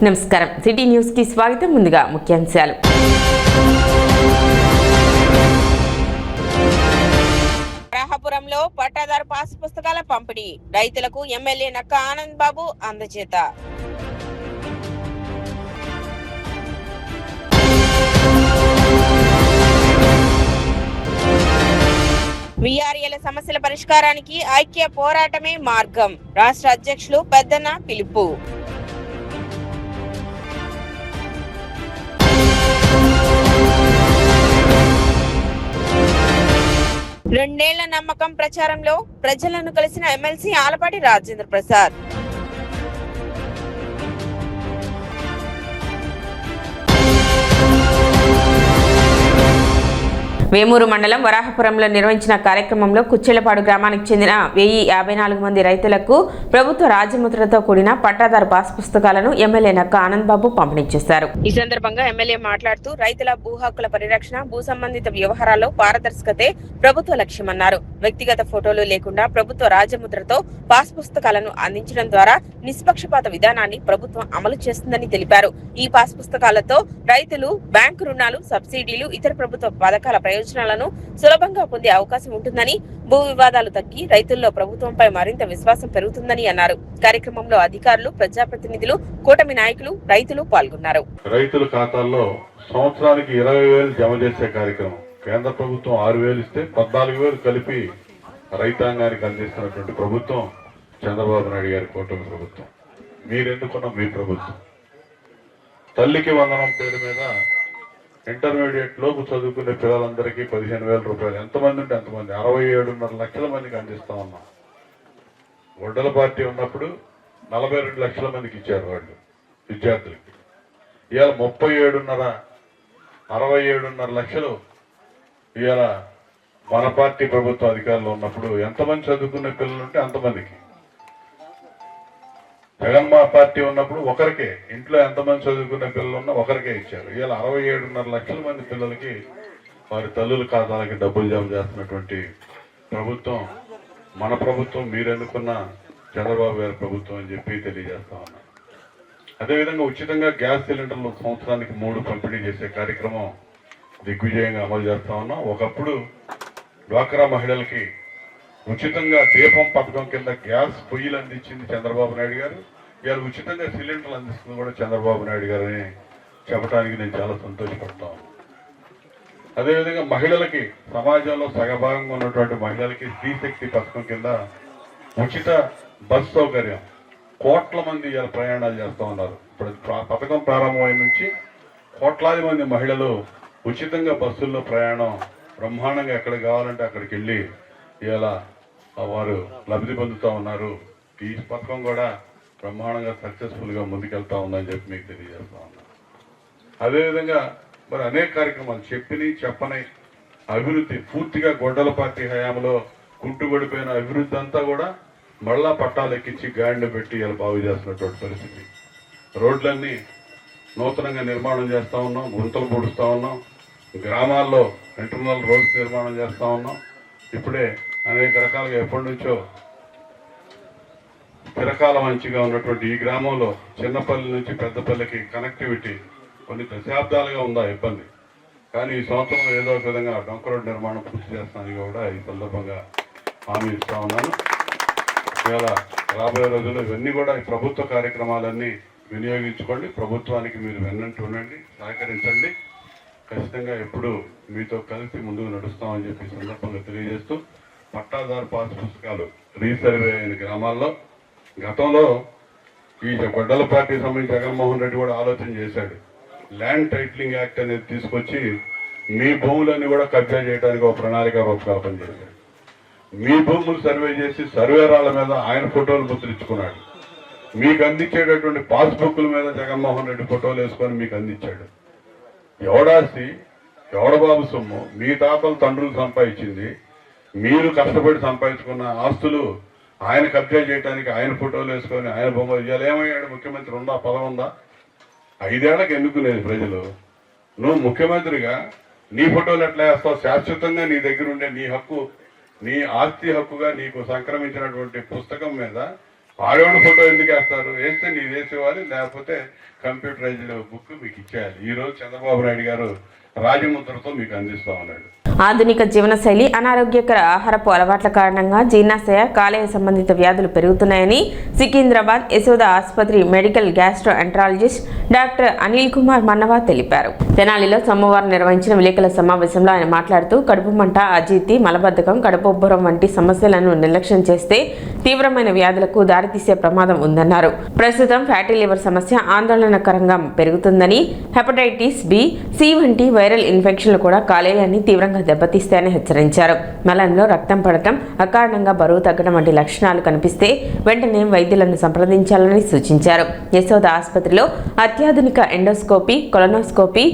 నమస్కారం. City news కి స్వాగతం. ముందుగా ముఖ్యాంశాలు. రాహపురంలో పట్టాదారు పాస్ పుస్తకాల పంపిణీ, రైతులకు ఎమ్మెల్యే నక్క ఆనంద్ బాబు అందజేత. వీఆర్ఏల సమస్యల పరిష్కారానికి ఐక్య పోరాటమే మార్గం, రాష్ట్ర అధ్యక్షులు పెద్దన్న పిలుపు. రెండేళ్ల నమ్మకం ప్రచారంలో ప్రజలను కలిసిన ఎమ్మెల్సీ ఆలపాటి రాజేంద్ర ప్రసాద్. వేమూరు మండలం వరాహపురంలో నిర్వహించిన కార్యక్రమంలో కుచ్చెలపాడు గ్రామానికి చెందిన 1054 మంది రైతులకు ప్రభుత్వ రాజముద్రతో కూడిన పట్టాదారు పాస్ పుస్తకాలను ఎమ్మెల్యే నక్క ఆనంద్ బాబు పంపిణీ చేశారు. ఈ సందర్భంగా ఎమ్మెల్యే మాట్లాడుతూ రైతుల భూ హక్కుల పరిరక్షణ, భూ సంబంధిత వ్యవహారాల్లో పారదర్శకతే ప్రభుత్వ లక్ష్యమన్నారు. వ్యక్తిగత ఫోటోలు లేకుండా ప్రభుత్వ రాజముద్రతో పాస్ పుస్తకాలను అందించడం ద్వారా నిష్పక్షపాత విధానాన్ని ప్రభుత్వం అమలు చేస్తుందని తెలిపారు. ఈ పాస్ పుస్తకాలతో రైతులు బ్యాంకు రుణాలు, సబ్సిడీలు, ఇతర ప్రభుత్వ పథకాల ప్రయోజనాలను సులభంగా పొందే అవకాశం ఉంటుందని, భూ వివాదాలు తగ్గి రైతుల్లో ప్రభుత్వంపై మరింత విశ్వాసం పెరుగుతుందని అన్నారు. కార్యక్రమంలో అధికారులు, ప్రజాప్రతినిధులు, కూటమి నాయకులు, రైతులు పాల్గొన్నారు. రైతుల ఖాతాల్లో సంవత్సరానికి 20,000 జమ చేసే కార్యక్రమం. కేంద్ర ప్రభుత్వం 6,000 ఇస్తే 14,000 కలిపి రైతాంగానికి అందిస్తున్నటువంటి ప్రభుత్వం చంద్రబాబు నాయుడు గారి కూటమి ప్రభుత్వం. మీరెన్నుకున్న మీ ప్రభుత్వం. తల్లికి వందనం పేరు మీద ఇంటర్మీడియట్ లోపు చదువుకునే పిల్లలందరికీ 15,000 రూపాయలు. ఎంతమంది ఉంటే అంతమంది, 67.5 లక్షల మందికి అందిస్తా ఉన్నాం. గొడ్డల పార్టీ ఉన్నప్పుడు 42 లక్షల మందికి ఇచ్చారు వాళ్ళు విద్యార్థులకి. ఇవాళ 67.5 లక్షలు ఇవాళ మన పార్టీ ప్రభుత్వ అధికారులు ఉన్నప్పుడు ఎంతమంది చదువుకునే పిల్లలు ఉంటే అంతమందికి. జగన్మోహన్ పార్టీ ఉన్నప్పుడు ఒకరికే, ఇంట్లో ఎంతమంది చదువుకునే పిల్లలు ఉన్నా ఒకరికే ఇచ్చారు. ఇవాళ 67.5 లక్షల మంది పిల్లలకి వారి తల్లుల ఖాతాలకి డబ్బులు జమ చేస్తున్నటువంటి ప్రభుత్వం మన ప్రభుత్వం, మీరెన్నుకున్న చంద్రబాబు గారి ప్రభుత్వం అని చెప్పి తెలియజేస్తా ఉన్నా. అదేవిధంగా ఉచితంగా గ్యాస్ సిలిండర్లు సంవత్సరానికి 3 పంపిణీ చేసే కార్యక్రమం దిగ్విజయంగా అమలు చేస్తా ఉన్నాం. ఒకప్పుడు డ్వాక్రా మహిళలకి ఉచితంగా దీపం పథకం కింద గ్యాస్ పొయ్యిలు అందించింది చంద్రబాబు నాయుడు గారు. ఇవాళ ఉచితంగా సిలిండర్లు అందిస్తుంది కూడా చంద్రబాబు నాయుడు గారు అని చెప్పడానికి నేను చాలా సంతోషపడతాను. అదేవిధంగా మహిళలకి, సమాజంలో సగభాగంగా ఉన్నటువంటి మహిళలకి స్త్రీశక్తి పథకం కింద ఉచిత బస్ సౌకర్యం. కోట్ల మంది ఇవాళ ప్రయాణాలు చేస్తూ ఉన్నారు. ఇప్పుడు పథకం ప్రారంభమైన నుంచి కోట్లాది మంది మహిళలు ఉచితంగా బస్సుల్లో ప్రయాణం బ్రహ్మాండంగా ఎక్కడికి కావాలంటే అక్కడికి వెళ్ళి ఇవాళ వారు లబ్ధి పొందుతూ ఉన్నారు. ఈ పథకం కూడా బ్రహ్మాండంగా సక్సెస్ఫుల్గా ముందుకెళ్తా ఉందని చెప్పి మీకు తెలియజేస్తా ఉన్నాను. అదేవిధంగా మరి అనేక కార్యక్రమాలు చెప్పని అభివృద్ధి పూర్తిగా గొడ్డల పార్టీ హయాంలో కుంటుపడిపోయిన అభివృద్ధి అంతా కూడా మళ్ళా పట్టాలు ఎక్కించి గాడిని పెట్టి ఇలా బాగు చేస్తున్నటువంటి పరిస్థితి. రోడ్లన్నీ నూతనంగా నిర్మాణం చేస్తూ ఉన్నాం, గుంతలు పూడుస్తూ ఉన్నాం, గ్రామాల్లో ఇంటర్నల్ రోడ్స్ నిర్మాణం చేస్తూ ఉన్నాం. ఇప్పుడే అనేక రకాలుగా ఎప్పటి నుంచో చిరకాల మంచిగా ఉన్నటువంటి ఈ గ్రామంలో చిన్నపల్లి నుంచి పెద్దపల్లికి కనెక్టివిటీ కొన్ని దశాబ్దాలుగా ఉందా ఇబ్బంది. కానీ ఈ సంవత్సరం ఏదో ఒక విధంగా డొంక రోడ్ నిర్మాణం పూర్తి చేస్తానని కూడా ఈ సందర్భంగా హామీ ఇస్తా ఉన్నాను. ఇవాళ రాబోయే రోజుల్లో ఇవన్నీ కూడా ఈ ప్రభుత్వ కార్యక్రమాలన్నీ వినియోగించుకోండి. ప్రభుత్వానికి మీరు వెన్నంటూ ఉండండి, సహకరించండి. ఖచ్చితంగా ఎప్పుడు మీతో కలిసి ముందుకు నడుస్తామని చెప్పి సందర్భంగా తెలియజేస్తూ, పట్టాదారు పాస్ పుస్తకాలు రీసర్వే అయిన గ్రామాల్లో గతంలో ఈ గొడ్డల పార్టీ సంబంధించి జగన్మోహన్ రెడ్డి కూడా ఆలోచన చేశాడు. ల్యాండ్ టైటిలింగ్ యాక్ట్ అనేది తీసుకొచ్చి మీ భూములన్నీ కూడా కబ్జా చేయడానికి ఒక ప్రణాళిక రూపకల్పన చేశాడు. మీ భూములు సర్వే చేసి సర్వేరాల మీద ఆయన ఫోటోలు ముద్రించుకున్నాడు. మీకు అందించేటటువంటి పాస్బుక్ల మీద జగన్మోహన్ రెడ్డి ఫోటోలు వేసుకొని మీకు అందించాడు. ఎవడాస్తి, ఎవడబాబు సొమ్ము, మీ తాతలు తండ్రులు సంపాదించింది, మీరు కష్టపడి సంపాదించుకున్న ఆస్తులు ఆయన కబ్జా చేయడానికి ఆయన ఫోటోలు వేసుకొని ఆయన బొమ్మలు. ఇవాళ ఏమయ్యాడు? ముఖ్యమంత్రి ఉందా? పదం ఉందా? 5 ఏళ్లకు ఎన్నుకునేది ప్రజలు. నువ్వు ముఖ్యమంత్రిగా నీ ఫోటోలు ఎట్లా వేస్తావు? శాశ్వతంగా నీ దగ్గర ఉండే నీ హక్కు, నీ ఆస్తి హక్కుగా నీకు సంక్రమించినటువంటి పుస్తకం మీద వాడేవాడు ఫోటో ఎందుకు వేస్తారు? వేస్తే నీ వేసేవాళ్ళు, లేకపోతే కంప్యూటరైజ్డ్ బుక్ మీకు ఇచ్చేయాలి. ఈరోజు చంద్రబాబు నాయుడు గారు రాజముద్రతో మీకు అందిస్తా ఉన్నాడు. ఆధునిక జీవనశైలి, అనారోగ్యకర ఆహారపు అలవాట్ల కారణంగా జీర్ణాశయ, కాలేయ సంబంధిత వ్యాధులు పెరుగుతున్నాయని సికింద్రాబాద్ యశోద ఆసుపత్రి medical gastroenterologist doctor Anil Kumar Mannava తెలిపారు. తెనాలిలో సోమవారం నిర్వహించిన విలేకరుల సమావేశంలో ఆయన మాట్లాడుతూ కడుపు మంట, అజీర్తి, మలబద్ధకం, కడుపు ఉబ్బరం వంటి సమస్యలను నిర్లక్ష్యం చేస్తే తీవ్రమైన వ్యాధులకు దారితీసే ప్రమాదం ఉందన్నారు. ప్రస్తుతం ఫ్యాటీ లివర్ సమస్య ఆందోళనకరంగా పెరుగుతుందని, హెపటైటిస్ బి, సి వంటి వైరల్ ఇన్ఫెక్షన్లు కూడా కాలేయాన్ని తీవ్రంగా దెబ్బతీస్తాయని హెచ్చరించారు. మలంలో రక్తం పడటం, అకారణంగా బరువు తగ్గడం వంటి లక్షణాలు కనిపిస్తే వెంటనే వైద్యులను సంప్రదించాలని సూచించారు. యశోద ఆసుపత్రిలో అత్యాధునిక ఎండోస్కోపీ, కొలనోస్కోపీ,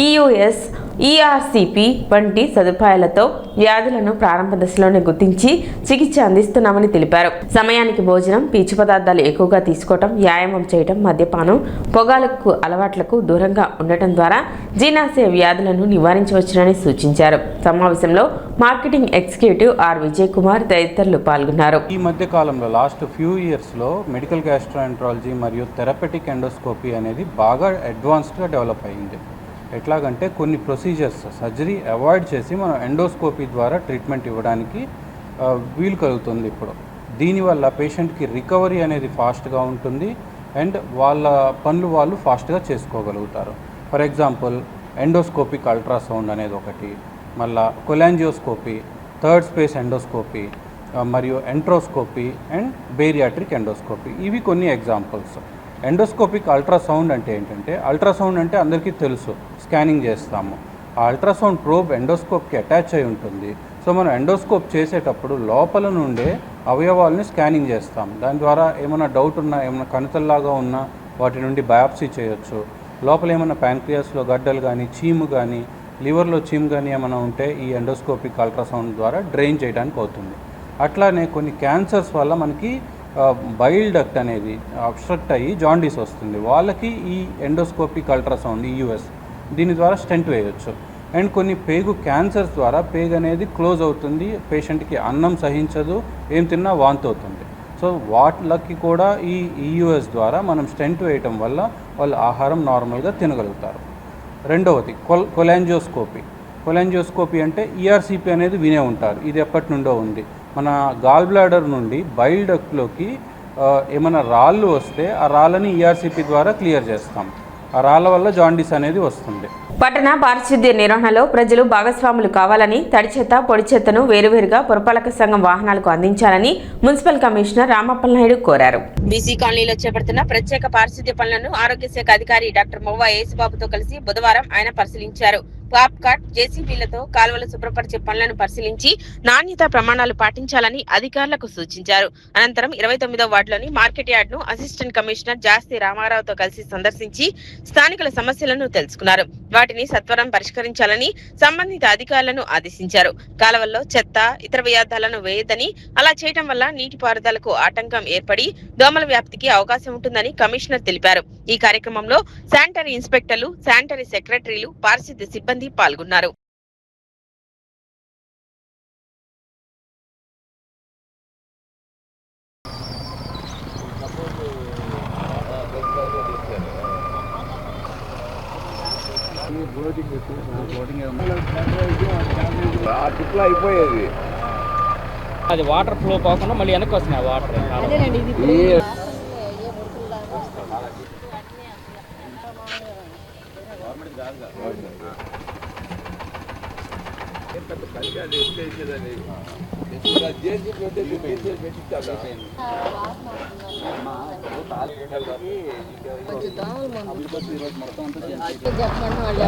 ఈయూఎస్, ఈఆర్సిపి వంటి సదుపాయాలతో వ్యాధులను ప్రారంభ దశలోనే గుర్తించి చికిత్స అందిస్తున్నామని తెలిపారు. సమయానికి భోజనం, పీచు పదార్థాలు ఎక్కువగా తీసుకోవటం, వ్యాయామం చేయటం, మద్యపానం, పొగాకు అలవాట్లకు దూరంగా ఉండటం ద్వారా జీర్ణాశయ వ్యాధులను నివారించవచ్చునని సూచించారు. సమావేశంలో marketing executive R Vijay Kumar తదితరులు పాల్గొన్నారు. ఈ మధ్య కాలంలో లాస్ట్ ఫ్యూ ఇయర్స్లో మెడికల్ గ్యాస్ట్రోఎంట్రాలజీ మరియు థెరపెటిక్ ఎండోస్కోపీ అనేది బాగా అడ్వాన్స్డ్గా డెవలప్ అయ్యింది. ఎట్లాగంటే కొన్ని ప్రొసీజర్స్, సర్జరీ అవాయిడ్ చేసి మనం ఎండోస్కోపీ ద్వారా ట్రీట్మెంట్ ఇవ్వడానికి వీలు కలుగుతుంది ఇప్పుడు. దీనివల్ల పేషెంట్కి రికవరీ అనేది ఫాస్ట్గా ఉంటుంది అండ్ వాళ్ళ పనులు వాళ్ళు ఫాస్ట్గా చేసుకోగలుగుతారు. ఫర్ ఎగ్జాంపుల్ ఎండోస్కోపిక్ అల్ట్రాసౌండ్ అనేది ఒకటి, మళ్ళా కొలాంజియోస్కోపీ, థర్డ్ స్పేస్ ఎండోస్కోపీ, మరియు ఎంట్రోస్కోపీ అండ్ బేరియాట్రిక్ ఎండోస్కోపీ, ఇవి కొన్ని ఎగ్జాంపుల్స్. ఎండోస్కోపిక్ అల్ట్రాసౌండ్ అంటే ఏంటంటే, అల్ట్రాసౌండ్ అంటే అందరికీ తెలుసు, స్కానింగ్ చేస్తాము. ఆ అల్ట్రాసౌండ్ ప్రోబ్ ఎండోస్కోప్కి అటాచ్ అయి ఉంటుంది. సో మనం ఎండోస్కోప్ చేసేటప్పుడు లోపల నుండే అవయవాలని స్కానింగ్ చేస్తాం. దాని ద్వారా ఏమైనా డౌట్ ఉన్నా, ఏమైనా కణితల్లాగా ఉన్నా వాటి నుండి బయాప్సీ చేయొచ్చు. లోపల ఏమైనా ప్యాంక్రియాస్లో గడ్డలు కానీ, చీము కానీ, లివర్లో చీము కానీ ఏమైనా ఉంటే ఈ ఎండోస్కోపిక్ అల్ట్రాసౌండ్ ద్వారా డ్రైన్ చేయడానికి అవుతుంది. అట్లానే కొన్ని క్యాన్సర్స్ వల్ల మనకి బైల్ డక్ట్ అనేది అబ్స్ట్రక్ట్ అయ్యి జాండీస్ వస్తుంది. వాళ్ళకి ఈ ఎండోస్కోపిక్ అల్ట్రాసౌండ్, ఈయూఎస్, దీని ద్వారా స్టెంట్ వేయొచ్చు. అండ్ కొన్ని పేగు క్యాన్సర్స్ ద్వారా పేగు అనేది క్లోజ్ అవుతుంది, పేషెంట్కి అన్నం సహించదు, ఏం తిన్నా వాంతి అవుతుంది. సో వాటికి కూడా ఈ ఈయూఎస్ ద్వారా మనం స్టెంట్ వేయటం వల్ల వాళ్ళు ఆహారం నార్మల్గా తినగలుగుతారు. రెండవది కొలాంజియోస్కోపీ. కొలాంజియోస్కోపీ అంటే ఈఆర్సిపి అనేది వినే ఉంటారు, ఇది ఎప్పటి నుండో ఉంది. మన గాల్ బ్లాడర్ నుండి బైల్ డక్ట్లోకి ఏమైనా రాళ్ళు వస్తే ఆ రాళ్ళని ఈఆర్సిపి ద్వారా క్లియర్ చేస్తాం. ఆ రాళ్ళ వల్ల జాండీస్ అనేది వస్తుంది. పట్టణ పారిశుద్ధ్య నిర్వహణలో ప్రజలు భాగస్వాములు కావాలని, తడి చెత్త, పొడి చెత్తను వేరువేరుగా పురపాలక సంఘం వాహనాలకు అందించాలని మున్సిపల్ కమిషనర్ రామప్పల్ నాయుడు కోరారు. బీసీ కాలనీలో చేపడుతున్న ప్రత్యేక పారిశుద్ధ్య పనులను ఆరోగ్య శాఖ అధికారి డాక్టర్ మొవ్వా యేసుబాబుతో కలిసి బుధవారం ఆయన పరిశీలించారు. పాప్ కట్, జేసీబీలతో కాలువలు శుభ్రపరిచే పనులను పరిశీలించి నాణ్యతా ప్రమాణాలు పాటించాలని అధికారులకు సూచించారు. అనంతరం 29వ వార్డులోని మార్కెట్ యార్డ్ ను అసిస్టెంట్ కమిషనర్ జాస్తి రామారావుతో కలిసి సందర్శించి స్థానికుల సమస్యలను తెలుసుకున్నారు. వాటిని సత్వరం పరిష్కరించాలని సంబంధిత అధికారులను ఆదేశించారు. కాలువల్లో చెత్త, ఇతర వ్యర్థాలను వేయదని, అలా చేయడం వల్ల నీటిపారుదలకు ఆటంకం ఏర్పడి దోమల వ్యాప్తికి అవకాశం ఉంటుందని కమిషనర్ తెలిపారు. ఈ కార్యక్రమంలో శానిటరీ ఇన్స్పెక్టర్లు, శానిటరీ సెక్రటరీలు, పారిశుద్ధ్య సిబ్బంది పాల్గొన్నారు. అయిపోయేది అది వాటర్ ఫ్లో పోకుండా మళ్ళీ వెనక్కి వస్తున్నాయి వాటర్.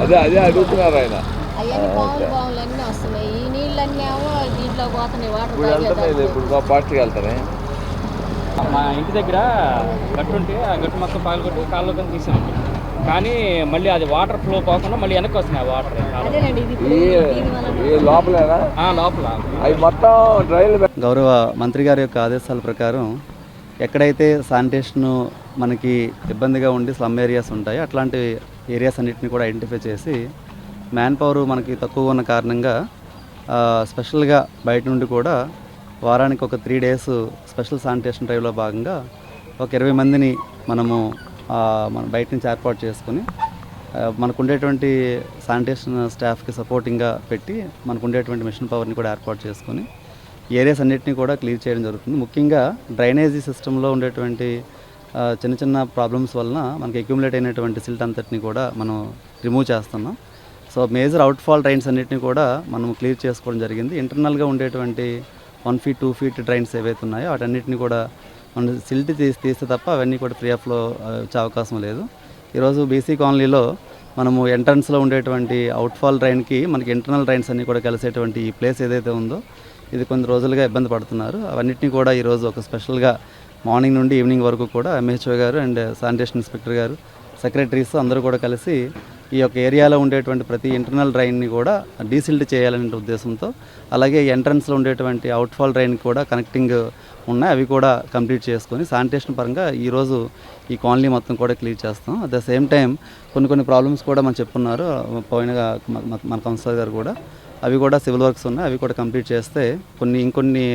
అదే అడుగుతున్నారు ఆయన. ఇప్పుడు పాస్ట్కి వెళ్తారే. మా ఇంటి దగ్గర గట్టు ఉంటే ఆ గట్టు మొత్తం పగలగొట్టి కాళ్ళలో తీసాను, కానీ మళ్ళీ అది వాటర్ ఫ్లో పోకుండా మళ్ళీ వెనక్కి వస్తున్నాయి వాటర్. లోపలేనా? లోపల అవి మొత్తం డ్రైన్లు. గౌరవ మంత్రి గారి యొక్క ఆదేశాల ప్రకారం ఎక్కడైతే శానిటేషన్ మనకి ఇబ్బందిగా ఉండి స్లమ్ ఏరియాస్ ఉంటాయో అట్లాంటి ఏరియాస్ అన్నిటిని కూడా ఐడెంటిఫై చేసి, మ్యాన్ పవర్ మనకి తక్కువ ఉన్న కారణంగా స్పెషల్గా బయట నుండి కూడా వారానికి ఒక 3 days స్పెషల్ శానిటేషన్ డ్రైవ్లో భాగంగా ఒక 20 మందిని మనము మన బయట నుంచి ఏర్పాటు చేసుకుని మనకు ఉండేటువంటి శానిటేషన్ స్టాఫ్కి సపోర్టింగ్గా పెట్టి మనకు ఉండేటువంటి మిషన్ పవర్ని కూడా ఏర్పాటు చేసుకొని ఏరియాస్ అన్నిటినీ కూడా క్లియర్ చేయడం జరుగుతుంది. ముఖ్యంగా డ్రైనేజీ సిస్టంలో ఉండేటువంటి చిన్న చిన్న ప్రాబ్లమ్స్ వలన మనకి అక్యుములేట్ అయినటువంటి సిల్ట్ అంతటిని కూడా మనం రిమూవ్ చేస్తున్నాం. సో మేజర్ అవుట్ఫాల్ డ్రైన్స్ అన్నిటిని కూడా మనం క్లియర్ చేసుకోవడం జరిగింది. ఇంటర్నల్గా ఉండేటువంటి 1 feet 2 feet డ్రైన్స్ ఏవైతే ఉన్నాయో వాటన్నిటిని కూడా మనం సిల్ట్ తీస్తే తప్ప అవన్నీ కూడా ఫ్రీ ఆఫ్లో వచ్చే అవకాశం లేదు. ఈరోజు బీసీ కాలనీలో మనము ఎంట్రన్స్లో ఉండేటువంటి అవుట్ఫాల్ డ్రైన్కి మనకి ఇంటర్నల్ డ్రైన్స్ అన్నీ కూడా కలిసేటువంటి ఈ ప్లేస్ ఏదైతే ఉందో ఇది కొన్ని రోజులుగా ఇబ్బంది పడుతున్నారు. అవన్నిటిని కూడా ఈరోజు ఒక స్పెషల్గా మార్నింగ్ నుండి ఈవినింగ్ వరకు కూడా ఎంహెచ్ఓ గారు అండ్ శానిటేషన్ ఇన్స్పెక్టర్ గారు సెక్రటరీస్ అందరూ కూడా కలిసి ఈ యొక్క ఏరియాలో ఉండేటువంటి ప్రతి ఇంటర్నల్ డ్రైన్ని కూడా డీసిల్ట్ చేయాలనే ఉద్దేశంతో, అలాగే ఎంట్రన్స్లో ఉండేటువంటి అవుట్ఫాల్ డ్రైన్ కూడా కనెక్టింగ్ ఉన్నాయి, అవి కూడా కంప్లీట్ చేసుకొని శానిటేషన్ పరంగా ఈరోజు ఈ కాలనీ మొత్తం కూడా క్లియర్ చేస్తాం. అట్ ద సేమ్ టైం కొన్ని ప్రాబ్లమ్స్ కూడా మనం చెప్పున్నారు పోయినగా మన కౌన్సిలర్ గారు కూడా, అవి కూడా సివిల్ వర్క్స్ ఉన్నాయి, అవి కూడా కంప్లీట్ చేస్తే ఇంకొన్ని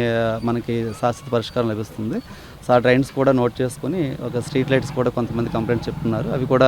మనకి శాశ్వత పరిష్కారం లభిస్తుంది. సో ఆ డ్రైన్స్ కూడా నోట్ చేసుకొని ఒక స్ట్రీట్ లైట్స్ కూడా కొంతమంది కంప్లైంట్ చెప్తున్నారు, అవి కూడా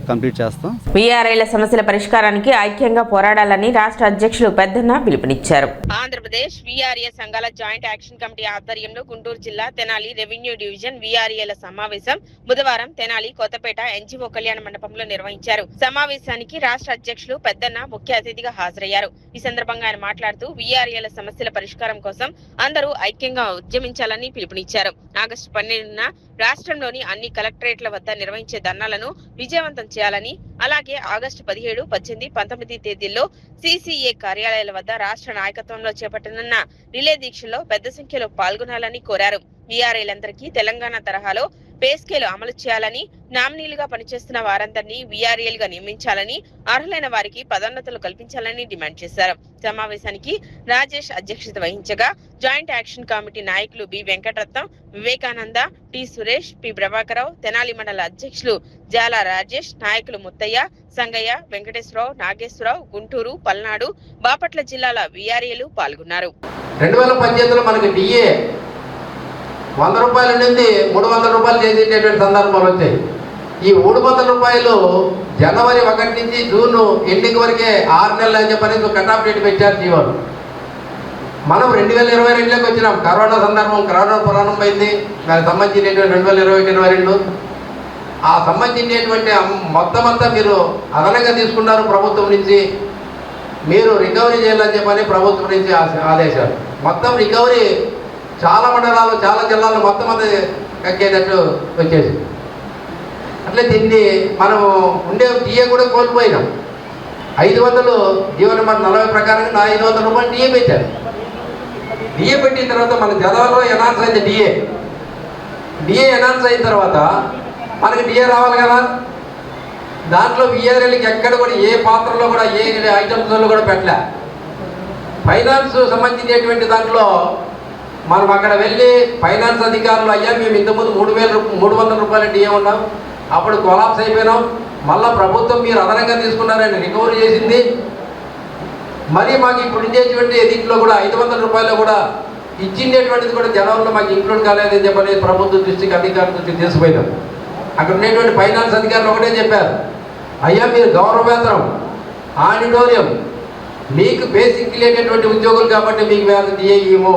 కంప్లీట్ చేస్తాం. వీఆర్ఐల సమస్యల పరిష్కారానికి ఐక్యంగా పోరాడాలని రాష్ట్ర అధ్యక్షులు పెద్దన్న పిలుపునిచ్చారు. ఆంధ్రప్రదేశ్ వీఆర్ఏ సంఘాల జాయింట్ యాక్షన్ కమిటీ ఆధ్వర్యంలో గుంటూరు జిల్లా తెనాలి రెవెన్యూ డివిజన్ వీఆర్ఏల సమావేశం బుధవారం తెనాలి కొత్తపేట ఎన్జీఓ కళ్యాణ మండపంలో నిర్వహించారు. సమావేశానికి రాష్ట్ర అధ్యక్షులు పెద్దన్న ముఖ్య అతిథిగా హాజరయ్యారు. ఈ సందర్భంగా ఆయన మాట్లాడుతూ వీఆర్ఏల సమస్యల పరిష్కారం కోసం అందరూ ఐక్యంగా ఉద్యమించాలని పిలుపునిచ్చారు. ఆగస్టు 12న రాష్ట్రంలోని అన్ని కలెక్టరేట్ల వద్ద నిర్వహించే ధర్నాలను విజయవంతం చేయాలని, అలాగే ఆగస్టు 17, 18, 19 తేదీల్లో సిసిఏ కార్యాలయాల వద్ద రాష్ట్ర నాయకత్వంలో చేపట్టనున్న రిలే దీక్షలో పెద్ద సంఖ్యలో పాల్గొనాలని కోరారు. వీఆర్ఏలందరికీ తెలంగాణ తరహాలో పే స్కేల్ అమలు చేయాలని, నామినీలుగా పనిచేస్తున్న వారందరినీ వీఆర్ఏలుగా నియమించాలని, అర్హులైన వారికి పదోన్నతులు కల్పించాలని డిమాండ్ చేశారు. సమావేశానికి రాజేష్ అధ్యక్షత వహించగా జాయింట్ యాక్షన్ కమిటీ నాయకులు B Venkataratnam, Vivekananda, T Suresh, P Prabhakararao, Tenali మండల అధ్యక్షులు జాల రాజేష్, నాయకులు ముత్తయ్య, సంగయ్య, వెంకటేశ్వరరావు, నాగేశ్వరరావు, గుంటూరు, పల్నాడు, బాపట్ల జిల్లాల వీఆర్ఏలు పాల్గొన్నారు. 2018లో మనకి డిఏ 100 రూపాయల నుండి 300 రూపాయలు చేసేటటువంటి సందర్భాలు వచ్చాయి. ఈ 300 రూపాయలు జనవరి 1 నుంచి జూన్ ఎండింగ్ వరకే 6 నెలలు అని చెప్పని కట్ ఆఫ్ డేట్ పెట్టారు జీవోలు. మనం 2022లోకి వచ్చినాం. కరోనా సందర్భం, కరోనా ప్రారంభమైంది. దానికి సంబంధించినటువంటి 2022 ఆ సంబంధించినటువంటి మొత్తం అంతా మీరు అదనంగా తీసుకున్నారు ప్రభుత్వం నుంచి. మీరు రికవరీ చేయాలని చెప్పని ప్రభుత్వం నుంచి ఆదేశాలు. మొత్తం రికవరీ చాలా మండలాలు, చాలా జిల్లాలు మొత్తం అది కక్కేటట్టు వచ్చేసి, అట్లే దీన్ని మనం ఉండే డిఏ కూడా కోల్పోయినాం. 500 జీవన మన 40 ప్రకారంగా 500 రూపాయలు డిఏ పెట్టారు. డిఏ పెట్టిన తర్వాత మన జనాల్లో ఎనాన్స్ అయింది. డిఏ ఎనాన్స్ అయిన తర్వాత మనకి డిఏ రావాలి కదా. దాంట్లో వీఆర్ఏలకి ఎక్కడ కూడా ఏ పాత్రలో కూడా ఏ ఐటమ్స్లో కూడా పెట్టలే. ఫైనాన్స్ సంబంధించినటువంటి దాంట్లో మనం అక్కడ వెళ్ళి ఫైనాన్స్ అధికారులు, అయ్యా మేము ఇంతకుముందు 300 రూపాయల డిఏ ఉన్నాం, అప్పుడు కొలాప్స్ అయిపోయినాం, మళ్ళీ ప్రభుత్వం మీరు అదనంగా తీసుకున్నారని రికవరీ చేసింది. మరి మాకు ఇప్పుడు ఇచ్చేటువంటి దీంట్లో కూడా 500 రూపాయలు కూడా ఇచ్చిండేటువంటిది కూడా జనంలో మాకు ఇంక్లూడ్ కాలేదని చెప్పని ప్రభుత్వ దృష్టికి, అధికారుల దృష్టికి తీసుకుపోయినాం. అక్కడ ఉండేటువంటి ఫైనాన్స్ అధికారులు ఒకటే చెప్పారు, అయ్యా మీరు గౌరవ వేతనం, ఆడిటోరియం, మీకు బేసిక్ లేనటువంటి ఉద్యోగులు కాబట్టి మీకు వేతనం డిఏమో.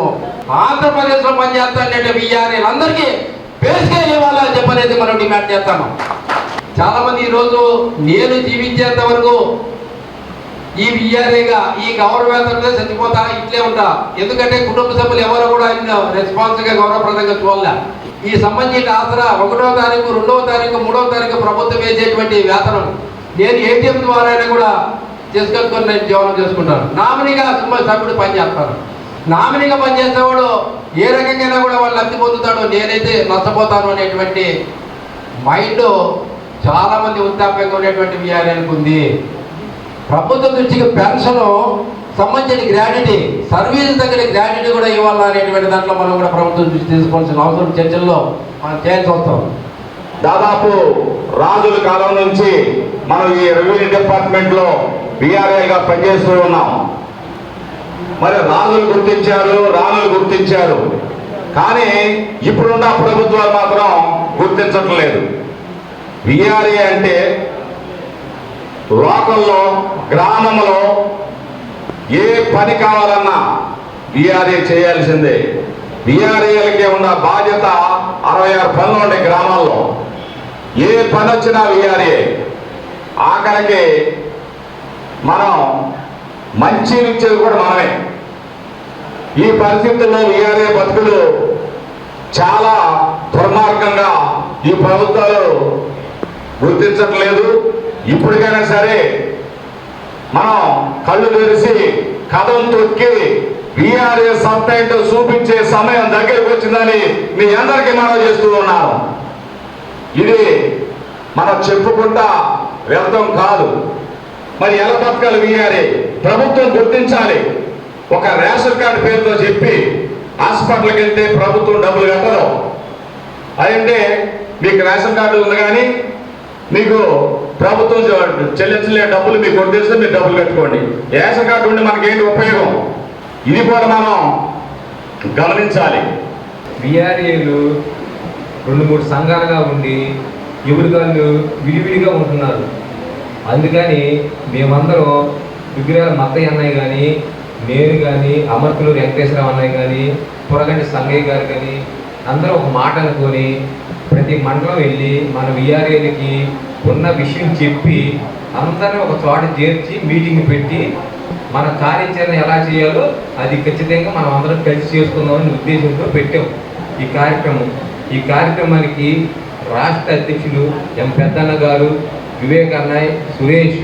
ఆంధ్రప్రదేశ్లో పనిచేస్తానంటే వీఆర్ఏలు అందరికీ బేసిక్ ఇవ్వాలని చెప్పనేది మనం డిమాండ్ చేస్తాము. చాలామంది ఈరోజు నేను జీవించేంత వరకు ఈ వీఆర్ఏగా ఈ గౌరవ వేతనంలో చచ్చిపోతా, ఇట్లే ఉంటా. ఎందుకంటే కుటుంబ సభ్యులు ఎవరు కూడా రెస్పాన్స్గా గౌరవప్రదంగా చూడలే. ఈ సంబంధించిన ఆసరా 1వ తారీఖు, 2వ తారీఖు, 3వ తారీఖు ప్రభుత్వం వేసేటువంటి వేతనం నేను ఏటీఎం ద్వారా కూడా చేసుకొని నేను జీవనం చేసుకుంటాను. నామినీగా సభ్యుడు పనిచేస్తాను. నామినీగా పనిచేసేవాడు ఏ రకంగా కూడా వాళ్ళు లబ్ధి పొందుతాడో, నేనైతే నష్టపోతాను అనేటువంటి మైండ్ చాలామంది వృద్ధాప్యంగా ఉండేటువంటి వీఆర్ఏలకు ఉంది. ప్రభుత్వం దృష్టికి పెన్షన్ సంబంధించిన గ్రాడ్యుటీ, సర్వీస్ దగ్గర గ్రాడ్యుటీ కూడా ఇవ్వాలనేటువంటి దాంట్లో మనం కూడా ప్రభుత్వం దృష్టి తీసుకోవాల్సిన అవసరం చర్చల్లో మనం చేయాల్సి వస్తాం. దాదాపు రాజుల కాలం నుంచి మనం ఈ రెవెన్యూ డిపార్ట్మెంట్లో వీఆర్ఏగా పనిచేస్తూ ఉన్నాం. మరి రాజులు గుర్తించారు, రాణులు గుర్తించారు. కానీ ఇప్పుడున్న ప్రభుత్వాలు మాత్రం గుర్తించట్లేదు. విఆర్ఏ అంటే లోకల్లో, గ్రామంలో ఏ పని కావాలన్నా విఆర్ఏ చేయాల్సిందే. విఆర్ఏలకే ఉన్న బాధ్యత 66 పనులు ఉండే గ్రామాల్లో. ఏ పని వచ్చినా విఆర్ఏ. ఆఖరికి మనం మంచి ఇచ్చేది కూడా మనమే. ఈ పరిస్థితుల్లో విఆర్ఏ బతుకులు చాలా దుర్మార్గంగా ఈ ప్రభుత్వాలు గుర్తించట్లేదు. ఇప్పటికైనా సరే మనం కళ్ళు తెరిచి కథం తొక్కి విఆర్ఏ సత్తా ఏంటో చూపించే సమయం దగ్గరికి వచ్చిందని మీ అందరికీ మనవి చేస్తూ ఉన్నాను. ఇది మనం చెప్పుకుంటా వ్యర్థం కాదు. మరి ఎలా బతకాలి విఆర్ఏ? ప్రభుత్వం గుర్తించాలి. ఒక రేషన్ కార్డు పేరుతో చెప్పి హాస్పిటల్కి వెళ్తే ప్రభుత్వం డబ్బులు కట్టదు. అదంటే మీకు రేషన్ కార్డు ఉంది కానీ మీకు ప్రభుత్వం చెల్లించలే డబ్బులు మీకు కొట్టేస్తే మీరు డబ్బులు కట్టుకోండి. రేషన్ కార్డు ఉండి మనకేంటి ఉపయోగం? ఇది కూడా మనం గమనించాలి. విఆర్ఏలు 2-3 సంఘాలుగా ఉండి ఎవరికాళ్ళు విడివిడిగా ఉంటున్నారు. అందుకని మేమందరం విగ్రహాల మత్తయ్య అన్నయ్య కానీ, నేను కానీ, అమర్తులు వెంకటేశ్వరరావు అన్నయ్య కానీ, పురగంటి సంగయ్య గారు కానీ అందరూ ఒక మాట అనుకొని ప్రతి మండలం వెళ్ళి మన విఆర్ఏలకి ఉన్న విషయం చెప్పి అందరినీ ఒక చోట చేర్చి మీటింగ్ పెట్టి మన కార్యాచరణ ఎలా చేయాలో అది ఖచ్చితంగా మనం అందరం కలిసి చేసుకుందామని ఉద్దేశంతో పెట్టాం ఈ కార్యక్రమానికి రాష్ట్ర అధ్యక్షులు ఎం పెద్దన్న గారు, వివేక్ అన్నయ్య, సురేష్,